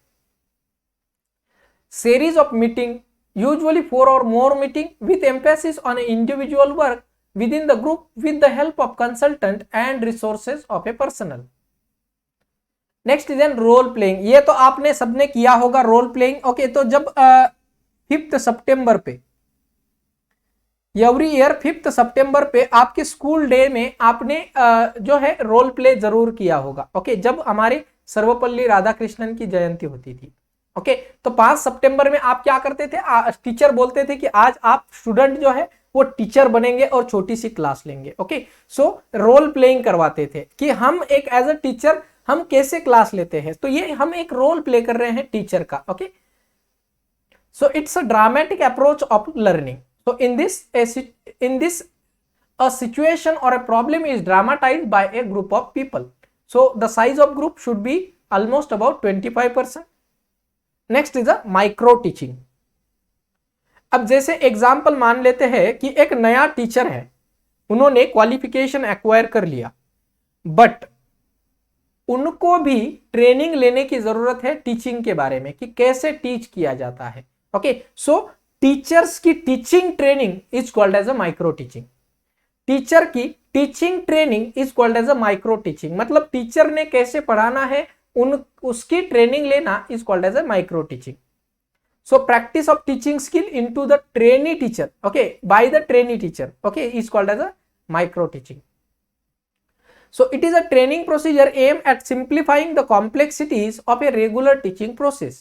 Series of meeting, usually 4 or more meeting with emphasis on an individual work within the group with the help of consultant and resources of a personnel. Next is then role playing. ये तो आपने सबने किया होगा role playing, okay. तो जब 5 सितंबर पे, every year 5 सितंबर पे आपके स्कूल डे में आपने जो है रोल प्ले जरूर किया होगा, ओके, जब हमारे सर्वपल्ली राधाकृष्णन की जयंती होती थी, ओके। तो 5 सितंबर में आप क्या करते थे, टीचर बोलते थे कि आज आप स्टूडेंट जो है वो टीचर बनेंगे और छोटी सी क्लास लेंगे, ओके। सो रोल प्लेइंग करवाते थे कि हम एक एज अ टीचर हम कैसे क्लास लेते हैं, तो ये हम एक रोल प्ले कर रहे हैं टीचर का, okay. So it's a dramatic approach of learning. So in this a situation or a problem is dramatized by a group of people. So the size of group should be almost about 25%. Next is a micro teaching. अब जैसे example मान लेते हैं कि एक नया teacher है, उन्होंने क्वालिफिकेशन एक्वायर कर लिया, बट उनको भी ट्रेनिंग लेने की जरूरत है टीचिंग के बारे में कि कैसे टीच किया जाता है, ओके। सो टीचर्स की teaching training is called as a micro teaching. Teacher की teaching training is called as a micro teaching, मतलब टीचर ने कैसे पढ़ाना है उसकी ट्रेनिंग लेना is called as a micro teaching. So practice of teaching skill into the trainee teacher, okay, by the trainee teacher, okay, is called as a micro teaching. So it is a training procedure aimed at simplifying the complexities of a regular teaching process.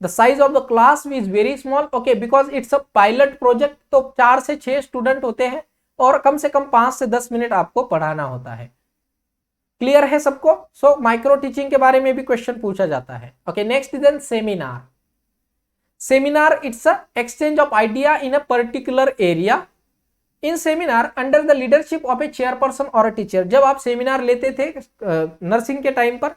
The size of the class is very small, okay, because it's a pilot project, तो 4 से 6 student होते हैं और कम से कम 5 से 10 minute आपको पढ़ाना होता है। क्लियर है सबको? सो माइक्रो टीचिंग के बारे में भी क्वेश्चन पूछा जाता है। Okay, next then seminar. Seminar it's a exchange of idea in a particular area. In seminar under the leadership of a chairperson और अ टीचर। जब आप सेमिनार लेते थे नर्सिंग के टाइम पर,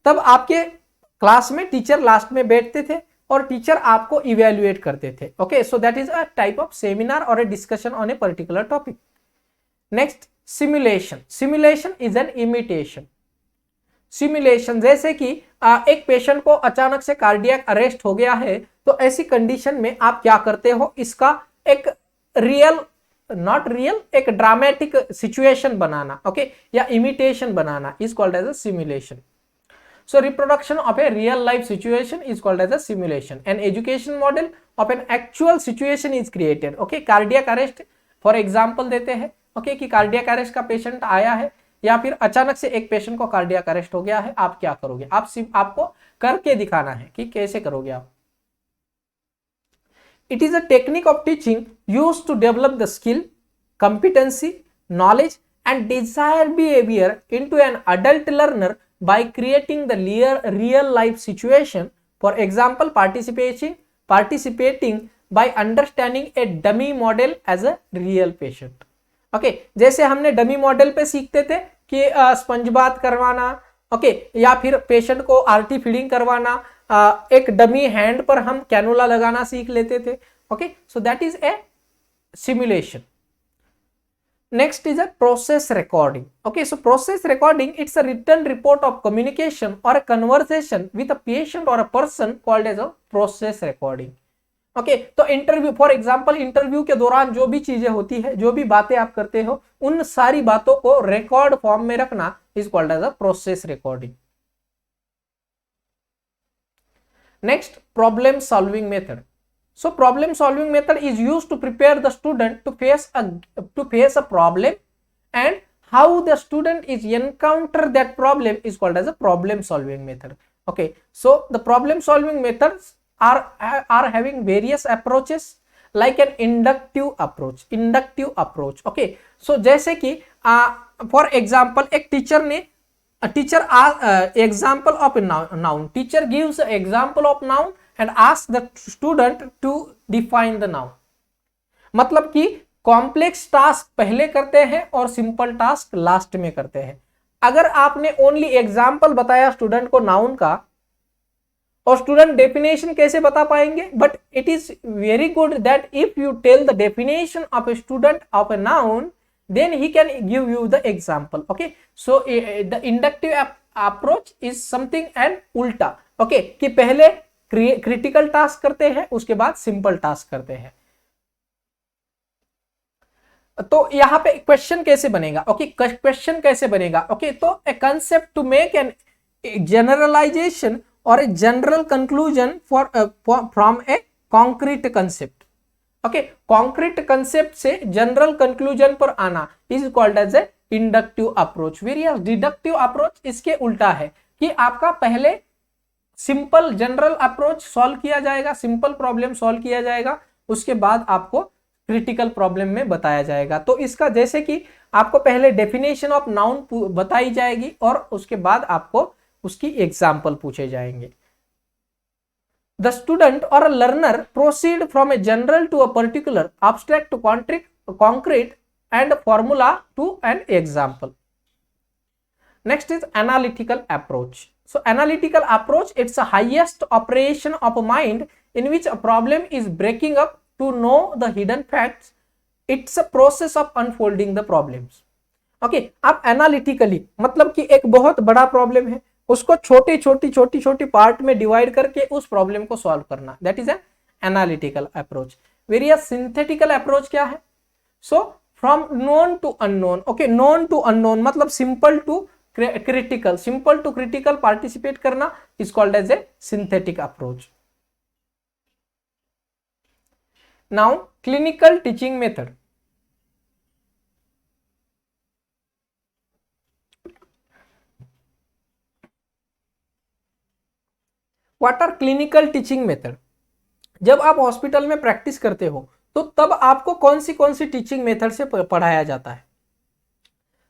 तब आपके क्लास में टीचर लास्ट में बैठते थे और टीचर आपको इवेल्युएट करते थे। Okay, so that is a type of seminar और a discussion on a particular topic. Next, simulation. Simulation is an imitation. Simulation जैसे कि एक पेशेंट को अचानक से कार्डियक अरेस्ट हो गया है, तो ऐसी कंडीशन में आप क्या करते हो, इसका एक रियल, नॉट रियल, एक ड्रामेटिक सिचुएशन बनाना, ओके, या इमिटेशन बनाना is called as a simulation. So reproduction of a real life situation is called as a simulation. An education model of an actual situation is created. Okay, cardiac arrest for example देते हैं, okay, कि cardiac arrest का patient आया है या फिर अचानक से एक पेशेंट को cardiac arrest हो गया है, आप क्या करोगे? आपको करके दिखाना है कि कैसे करोगे आप। It is a technique of teaching used to develop the skill, competency, knowledge and desired behavior into an adult learner by creating the real life situation. For example, participating by understanding a dummy model as a real patient. Okay, जैसे हमने dummy model पे सीखते थे कि sponge bath करवाना, okay, या फिर patient को आरटी फीडिंग करवाना, एक डमी हैंड पर हम कैनुला लगाना सीख लेते थे। Okay, so that is A simulation. Next is a process recording. Okay, so process recording, it's a written report of communication or a conversation with a patient or a person called as a process recording. Okay, तो interview, for example interview के दौरान जो भी चीजें होती है, जो भी बातें आप करते हो, उन सारी बातों को रिकॉर्ड फॉर्म में रखना is called as a process recording. Next, problem solving method. So problem solving method is used to prepare the student to face a problem, and how the student is encounter that problem is called as a problem solving method. Okay, so the problem solving methods are having various approaches like an inductive approach. Okay, so जैसे कि for example एक teacher example of a noun, teacher gives example of noun and ask the student to define the noun. मतलब कि complex task पहले करते हैं और simple task last में करते हैं। अगर आपने ओनली एग्जाम्पल बताया स्टूडेंट को नाउन का, और स्टूडेंट डेफिनेशन कैसे बता पाएंगे? But it is very good that if you tell the definition of a student of a noun, then he can give you the example. Okay, so the inductive approach is something and ulta. Okay, कि पहले critical task करते हैं, उसके बाद simple task करते हैं। तो यहां पे क्वेश्चन कैसे बनेगा? ओके, क्वेश्चन कैसे बनेगा? ओके, तो a concept to make an generalisation और a general conclusion from a concrete concept. Okay, concrete concept से जनरल कंक्लूजन पर आना is called as a inductive approach. Various deductive approach इसके उल्टा है कि आपका पहले सिंपल जनरल अप्रोच सॉल्व किया जाएगा, सिंपल प्रॉब्लम सॉल्व किया जाएगा, उसके बाद आपको क्रिटिकल प्रॉब्लम में बताया जाएगा। तो इसका जैसे कि आपको पहले डेफिनेशन ऑफ नाउन बताई जाएगी और उसके बाद आपको उसकी एग्जाम्पल पूछे जाएंगे। The student or a learner proceed from a general to a particular, abstract to concrete and formula to an example. Next is analytical approach. So analytical approach, it's the highest operation of a mind in which a problem is breaking up to know the hidden facts. It's a process of unfolding the problems. Okay, आप analytically मतलब कि एक बहुत बड़ा problem है, उसको छोटी part में डिवाइड करके उस प्रॉब्लम को सॉल्व करना, that is an analytical approach. Various synthetical approach क्या है? So from known to unknown. Okay, known to unknown मतलब सिंपल टू क्रिटिकल पार्टिसिपेट करना is called as a synthetic approach. Now clinical teaching method. What are clinical teaching method? जब आप hospital में practice करते हो तो तब आपको कौन सी टीचिंग मेथड से पढ़ाया जाता है?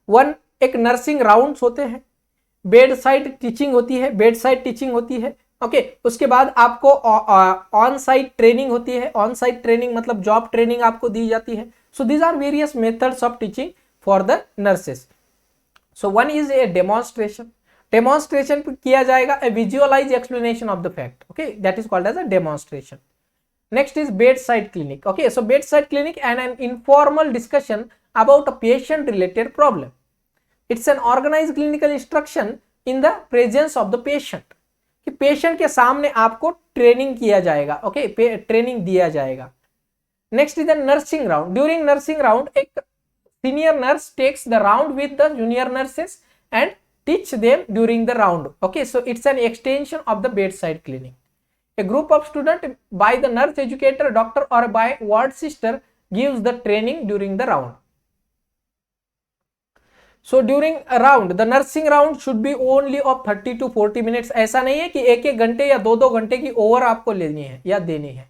वन, एक नर्सिंग राउंड्स होते हैं, बेड साइड टीचिंग होती है ओके उसके बाद आपको ऑन साइट ट्रेनिंग होती है, ऑन साइट ट्रेनिंग मतलब जॉब ट्रेनिंग आपको दी जाती है। So these are various methods of teaching for the nurses. So one is a demonstration किया जाएगा, a visualise explanation of the fact, okay that is called as a demonstration. Next is bedside clinic, okay so bedside clinic and an informal discussion about a patient related problem. It's an organized clinical instruction in the presence of the patient, कि patient के सामने आपको training किया जाएगा, okay training दिया जाएगा। Next is the nursing round. During nursing round एक senior nurse takes the round with the junior nurses and teach them during the round, okay so it's an extension of the bedside clinic. A group of students by the nurse educator, doctor or by ward sister gives the training during the round. So during a round, the nursing round should be only of 30 to 40 minutes. ऐसा नहीं है कि एक घंटे या दो घंटे की ओवर आपको लेनी है या देनी है।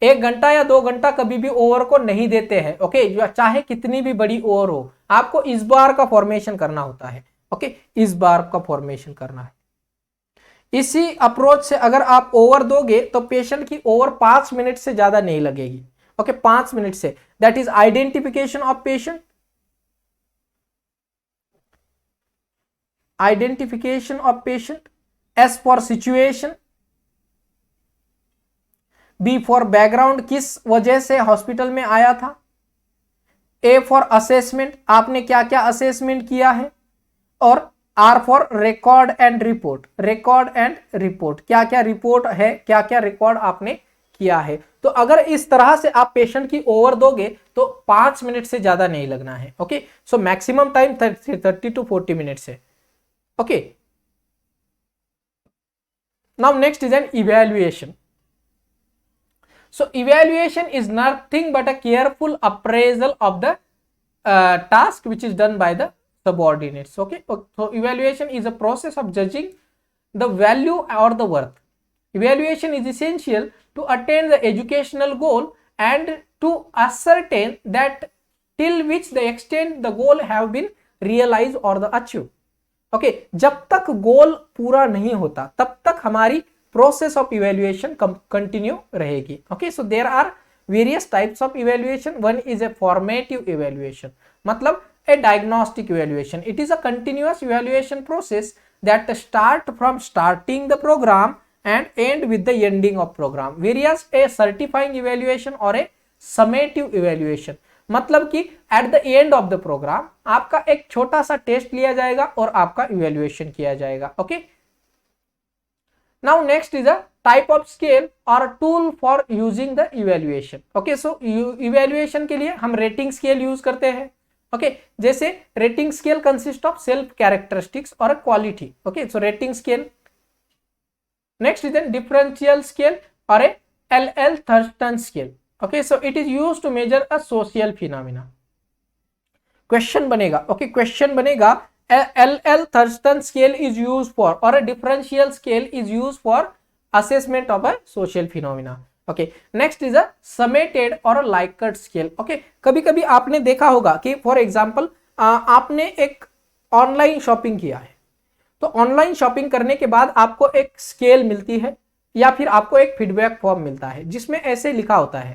1 घंटा या 2 घंटा कभी भी ओवर को नहीं देते हैं, ओके चाहे कितनी भी बड़ी ओवर हो, आपको इस बार का फॉर्मेशन करना होता है, ओके इस बार का फॉर्मेशन करना है। इसी अप्रोच से अगर आप ओवर दोगे तो पेशेंट की ओवर 5 मिनट से ज्यादा नहीं लगेगी, ओके 5 मिनट से। That is identification of patient, identification of patient, S for situation, B for background किस वजह से हॉस्पिटल में आया था, ए फॉर असेसमेंट आपने क्या क्या असेसमेंट किया है, और R for record and report, record and report क्या क्या रिपोर्ट है, क्या क्या रिकॉर्ड आपने किया है। तो अगर इस तरह से आप पेशेंट की ओवर दोगे तो 5 मिनट से ज्यादा नहीं लगना है, okay so maximum time 30 to 40 minutes है, okay. Now next is an evaluation. So evaluation is nothing but a careful appraisal of the task which is done by the subordinates, okay so evaluation is a process of judging the value or the worth. Evaluation is essential to attain the educational goal and to ascertain that till which the extent the goal have been realized or the achieved, okay जब तक गोल पूरा नहीं होता तब तक हमारी process of evaluation continue रहेगी, okay so there are various types of evaluation. One is a formative evaluation, मतलब a diagnostic evaluation. It is a continuous evaluation process that start from starting the program and end with the ending of program. Whereas a certifying evaluation or a summative evaluation, मतलब कि at the end of the program आपका एक छोटा सा test लिया जाएगा और आपका evaluation किया जाएगा, okay. Now next is a type of scale or a tool for using the evaluation. Okay, so evaluation के लिए हम rating scale use करते हैं, ओके जैसे rating scale consist of self characteristics और quality, okay so rating scale. Next is differential scale और a L Thurstone scale, okay so it is used to measure a social phenomena. Question बनेगा, okay question बनेगा L Thurstone scale is used for और a differential scale is used for assessment of a social phenomena. Okay next is a summated और Likert scale, okay कभी कभी आपने देखा होगा कि फॉर एग्जांपल आपने एक ऑनलाइन शॉपिंग किया है, तो ऑनलाइन शॉपिंग करने के बाद आपको एक स्केल मिलती है या फिर आपको एक फीडबैक फॉर्म मिलता है जिसमें ऐसे लिखा होता है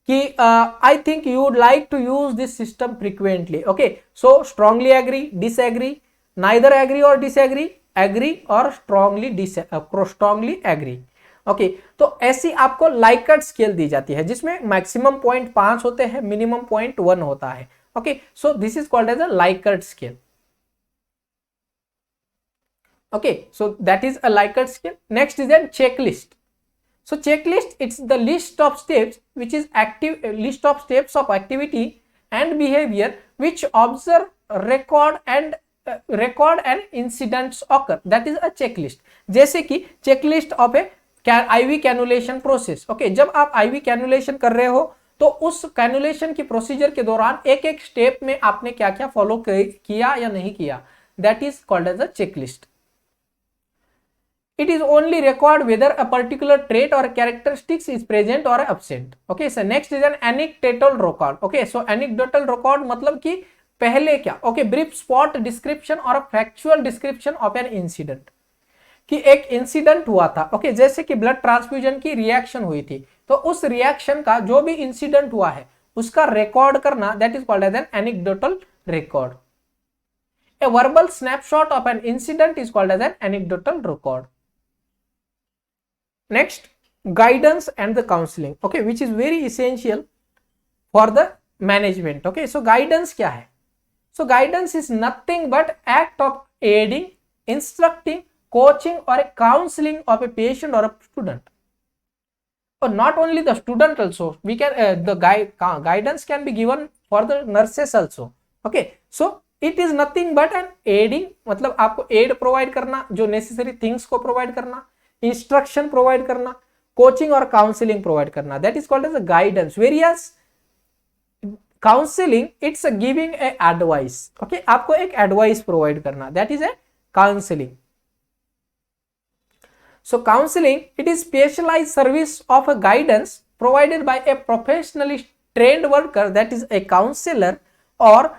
कि I think you would like to use this system frequently, okay so strongly agree, disagree, neither agree और डिसएग्री, एग्री और स्ट्रांगली एग्री, ओके तो ऐसी आपको लाइकर्ट स्केल दी जाती है जिसमें मैक्सिमम पॉइंट 5 होते हैं, मिनिमम पॉइंट 1 होता है, okay so this is called as a Likert scale, okay so that is a Likert scale. Next is an checklist. So checklist it's the list of steps which is active list of steps of activity and behavior which observe record and incidents occur, that is a checklist. जैसे कि checklist of a IV cannulation process, okay जब आप IV cannulation कर रहे हो तो उस cannulation की प्रोसीजर के दौरान एक एक स्टेप में आपने क्या क्या फॉलो किया या नहीं किया, that is called as a checklist. It is only record whether a particular trait or characteristics is present or absent. Okay, so next is an anecdotal record. Okay, so anecdotal record मतलब कि पहले क्या, okay, brief spot description और factual description of an incident, कि एक incident हुआ था, okay, जैसे कि ब्लड ट्रांसफ्यूजन की रिएक्शन हुई थी, तो उस रिएक्शन का जो भी इंसिडेंट हुआ है उसका रिकॉर्ड करना, that is called as an anecdotal record. A verbal snapshot of an incident is called as an anecdotal record. Next, guidance and the counseling, okay, which is very essential for the management. Okay, so guidance क्या है? So guidance is nothing but act of aiding, instructing, coaching or a counseling of a patient or a student. Or not only the student also, we can the guidance can be given for the nurses also. Okay, so it is nothing but an aiding, मतलब आपको aid provide करना, जो necessary things को provide करना, instruction provide करना, coaching और counselling provide करना, that is called as a guidance. Various counselling it's giving a advice, okay, आपको एक एडवाइस प्रोवाइड करना, that is a counselling. So counselling it is specialised service of a guidance provided by a professionally trained worker, that is a counsellor और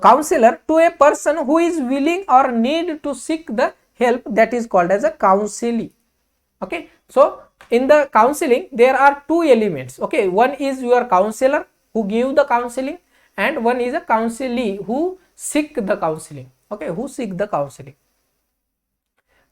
counselor to a person who is willing or need to seek the help, that is called as a counselee. Okay, so in the counseling there are two elements, okay, one is your counselor who give the counseling and one is a counselee who seek the counseling, okay, who seek the counseling.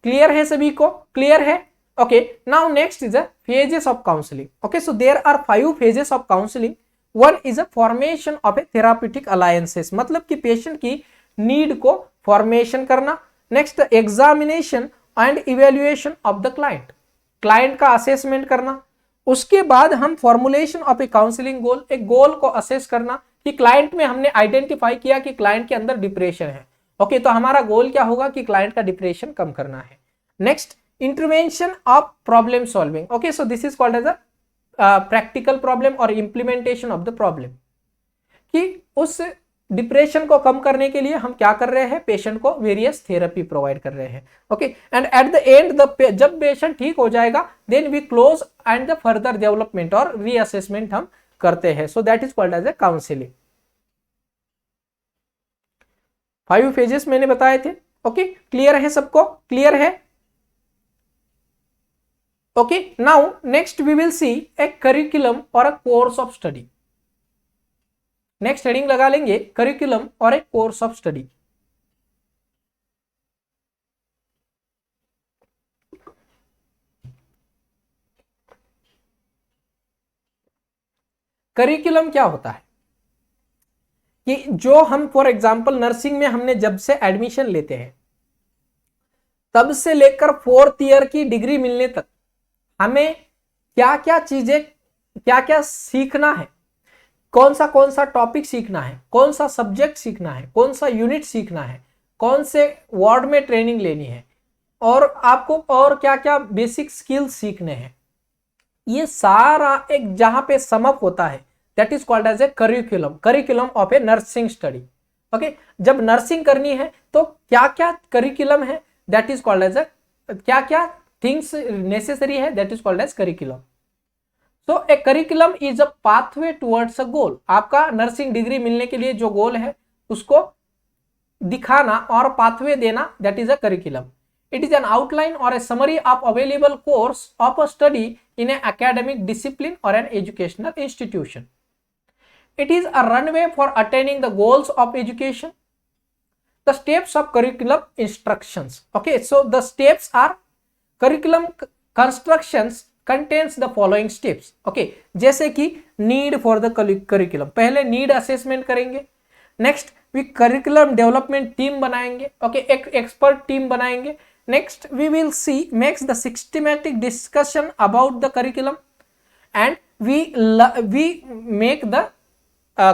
Clear है सभी को? Clear है? Okay, now next is the phases of counseling. Okay, so there are 5 phases of counseling. One is a formation of A therapeutic alliances, मतलब कि patient की need को formation करना। Next, examination and evaluation of the client, client का assessment करना। उसके बाद हम फॉर्मुलेशन ऑफ ए काउंसलिंग गोल, एक गोल को असेस करना कि क्लाइंट में हमने आइडेंटिफाई किया कि क्लाइंट के अंदर डिप्रेशन है, ओके, तो हमारा गोल क्या होगा कि क्लाइंट का डिप्रेशन कम करना है। Next, intervention of problem solving, okay, so this is called as a practical problem और इंप्लीमेंटेशन ऑफ द प्रॉब्लम, कि उस डिप्रेशन को कम करने के लिए हम क्या कर रहे हैं, पेशेंट को वेरियस थेरेपी प्रोवाइड कर रहे हैं, okay, and at the end जब पेशेंट ठीक हो जाएगा then we close and the further development और रीअसेसमेंट हम करते हैं, so that is called as a counselling. 5 phases मैंने बताए थे, ओके, क्लियर है सबको? क्लियर है? Okay, now next we will see a curriculum or a course of study. Next heading लगा लेंगे curriculum और a course of study. Curriculum क्या होता है कि जो हम फॉर एग्जांपल नर्सिंग में हमने जब से एडमिशन लेते हैं तब से लेकर 4th ईयर की डिग्री मिलने तक हमें क्या क्या चीजें, क्या क्या सीखना है, कौन सा टॉपिक सीखना है, कौन सा सब्जेक्ट सीखना है, कौन सा यूनिट सीखना है, कौन से वार्ड में ट्रेनिंग लेनी है और आपको और क्या क्या बेसिक स्किल्स सीखने हैं, ये सारा एक जहां पे समअप होता है, that is called as a curriculum of a nursing study. Okay, जब नर्सिंग करनी है तो क्या क्या करिकुलम है, that is called as a, क्या क्या थिंग्स नेसेसरी है, that is called as curriculum. So a curriculum is a pathway towards a goal, आपका नर्सिंग डिग्री मिलने के लिए जो गोल है उसको दिखाना और पाथवे देना, that is a curriculum. It is an outline or a summary of available course of a study in an academic discipline or an educational institution. It is a runway for attaining the goals of education. The steps of curriculum instructions. Okay, so the steps are curriculum constructions contains the following steps. Okay, जैसे कि need for the curriculum, पहले need assessment करेंगे, next we curriculum development team बनाएंगे, okay, एक expert team बनाएंगे, next we will see makes the systematic discussion about the curriculum and we make the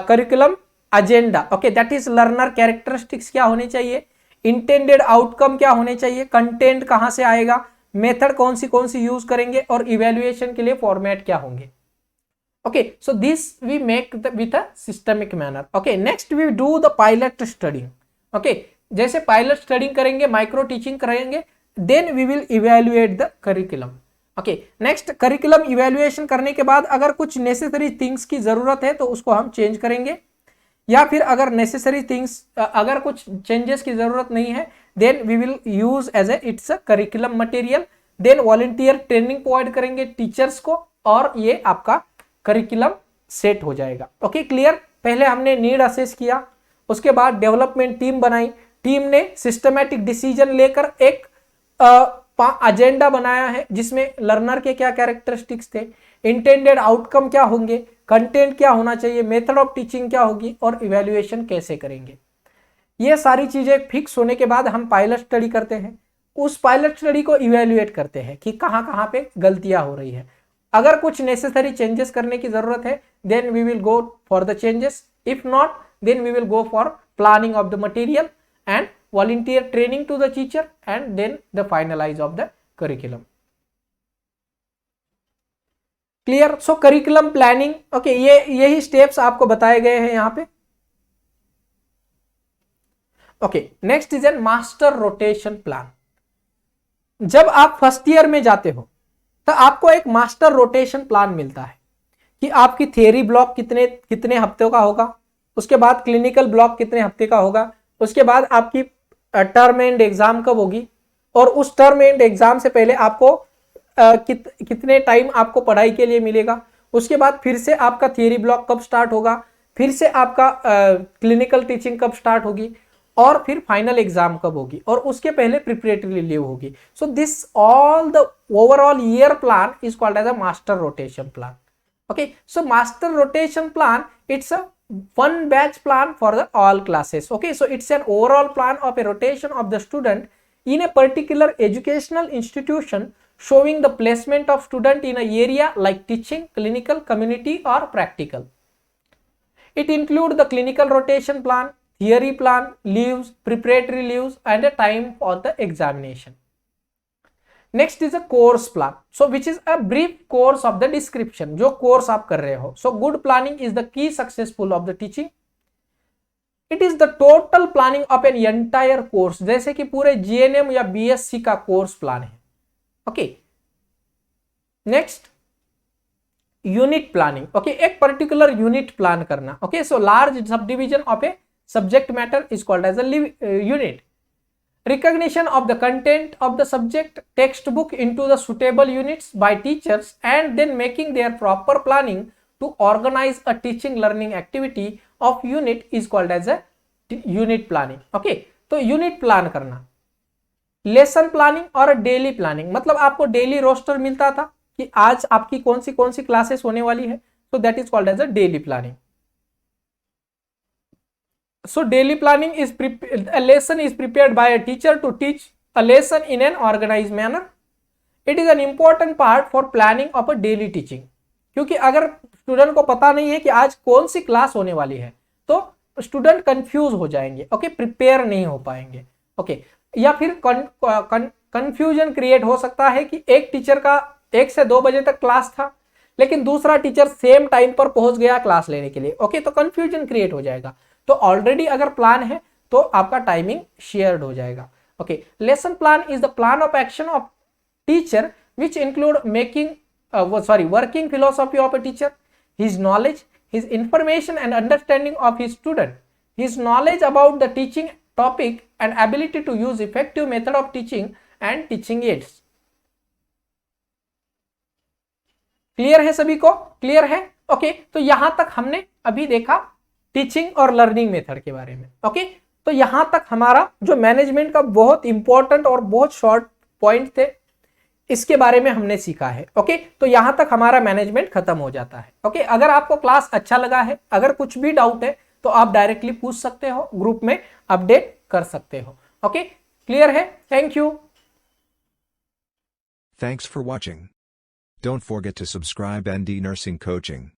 curriculum agenda, okay, that is learner characteristics क्या होने चाहिए, intended outcome क्या होने चाहिए, content कहाँ से आएगा, मेथड कौन सी यूज करेंगे और इवेल्युएशन के लिए फॉर्मेट क्या होंगे। Okay, so this we make with a systemic manner. Okay, next we do the pilot studying. Okay, जैसे पायलट स्टडिंग करेंगे, माइक्रो टीचिंग करेंगे, then we will evaluate the curriculum. Okay, next curriculum evaluation करने के बाद अगर कुछ necessary things की जरूरत है तो उसको हम चेंज करेंगे। या फिर अगर नेसेसरी थिंग्स, अगर कुछ चेंजेस की जरूरत नहीं है, then we will use as a it's a curriculum material. Then volunteer training provide करेंगे टीचर्स को और ये आपका करिकुलम सेट हो जाएगा। Okay clear. पहले हमने नीड असेस किया, उसके बाद डेवलपमेंट टीम बनाई, टीम ने सिस्टमैटिक डिसीजन लेकर एक एजेंडा बनाया है जिसमें लर्नर के क्या कैरेक्टरिस्टिक्स थे, इंटेंडेड आउटकम क्या होंगे, कंटेंट क्या होना चाहिए, मेथड ऑफ टीचिंग क्या होगी और इवैल्यूएशन कैसे करेंगे। ये सारी चीजें फिक्स होने के बाद हम पायलट स्टडी करते हैं। उस पायलट स्टडी को इवैल्यूएट करते हैं कि कहाँ कहाँ पे गलतियां हो रही है। अगर कुछ नेसेसरी चेंजेस करने की जरूरत है then we will go for the changes, if not then we will go for planning of the material and volunteer training to the teacher and then the finalize of the curriculum. Clear? So curriculum planning, okay, ये यही steps आपको बताए गए हैं यहाँ पे। Okay, next is a master rotation plan. जब आप फर्स्ट ईयर में जाते हो तो आपको एक मास्टर रोटेशन प्लान मिलता है कि आपकी थियरी ब्लॉक कितने हफ्तों का होगा, उसके बाद क्लिनिकल ब्लॉक कितने हफ्ते का होगा, उसके बाद आपकी टर्म एंड एग्जाम कब होगी और उस टर्म एंड एग्जाम से पहले आपको कितने टाइम आपको पढ़ाई के लिए मिलेगा, उसके बाद फिर से आपका थियरी ब्लॉक कब स्टार्ट होगा, फिर से आपका क्लिनिकल टीचिंग कब स्टार्ट होगी और फिर फाइनल एग्जाम कब होगी और उसके पहले प्रिपरेटरी लीव होगी। So this all the overall year plan is called as a master rotation plan. Okay, so master rotation plan it's a one batch plan for the all classes. Okay, so it's an overall plan of a rotation of the student in a particular educational institution showing the placement of student in a area like teaching, clinical, community or practical. It includes the clinical rotation plan, theory plan, leaves, preparatory leaves and a time for the examination. Next is a course plan, so which is a brief course of the description, जो course आप कर रहे हो। So good planning is the key successful of the teaching. It is the total planning of an entire course, जैसे कि पूरे GNM या BSc का कोर्स प्लान है। Okay, next unit planning. Okay, एक पर्टिकुलर यूनिट प्लान करना। Okay, so large sub division of a subject matter is called as a unit. Recognition of the content of the subject textbook into the suitable units by teachers and then making their proper planning to organize a teaching learning activity of unit is called as a unit planning. Okay, तो unit plan करना। lesson planning और daily planning, मतलब आपको daily roster मिलता था कि आज आपकी कौन सी क्लासेस होने वाली है, so that is called as a daily planning. So daily planning is a lesson is prepared by a teacher to teach a lesson in an organized manner. It is an important part for planning of a daily teaching. क्योंकि अगर student को पता नहीं है कि आज कौन सी class होने वाली है तो स्टूडेंट कंफ्यूज हो जाएंगे। ओके, प्रिपेयर नहीं हो पाएंगे। ओके, या फिर कंफ्यूजन क्रिएट हो सकता है कि एक टीचर का 1 से 2 बजे तक क्लास था लेकिन दूसरा टीचर सेम टाइम पर पहुंच गया क्लास लेने के लिए। ओके, तो कंफ्यूजन क्रिएट हो जाएगा। तो ऑलरेडी अगर प्लान है तो आपका टाइमिंग शेयर्ड हो जाएगा। Okay, lesson plan is the plan of action of teacher which include making working philosophy of a teacher, his knowledge, his information and understanding of his student, his knowledge about the teaching topic and ability to use effective method of teaching and teaching aids. Clear है सभी को? Clear है? Okay, तो यहां तक हमने अभी देखा टीचिंग और लर्निंग मेथड के बारे में। ओके, तो यहां तक हमारा जो मैनेजमेंट का बहुत इंपॉर्टेंट और बहुत शॉर्ट पॉइंट थे इसके बारे में हमने सीखा है। ओके, तो यहां तक हमारा मैनेजमेंट खत्म हो जाता है। ओके, अगर आपको क्लास अच्छा लगा है, अगर कुछ भी डाउट है तो आप डायरेक्टली पूछ सकते हो, ग्रुप में अपडेट कर सकते हो। ओके, क्लियर है? Thank you. Thanks for watching. Don't forget to subscribe ND Nursing Coaching.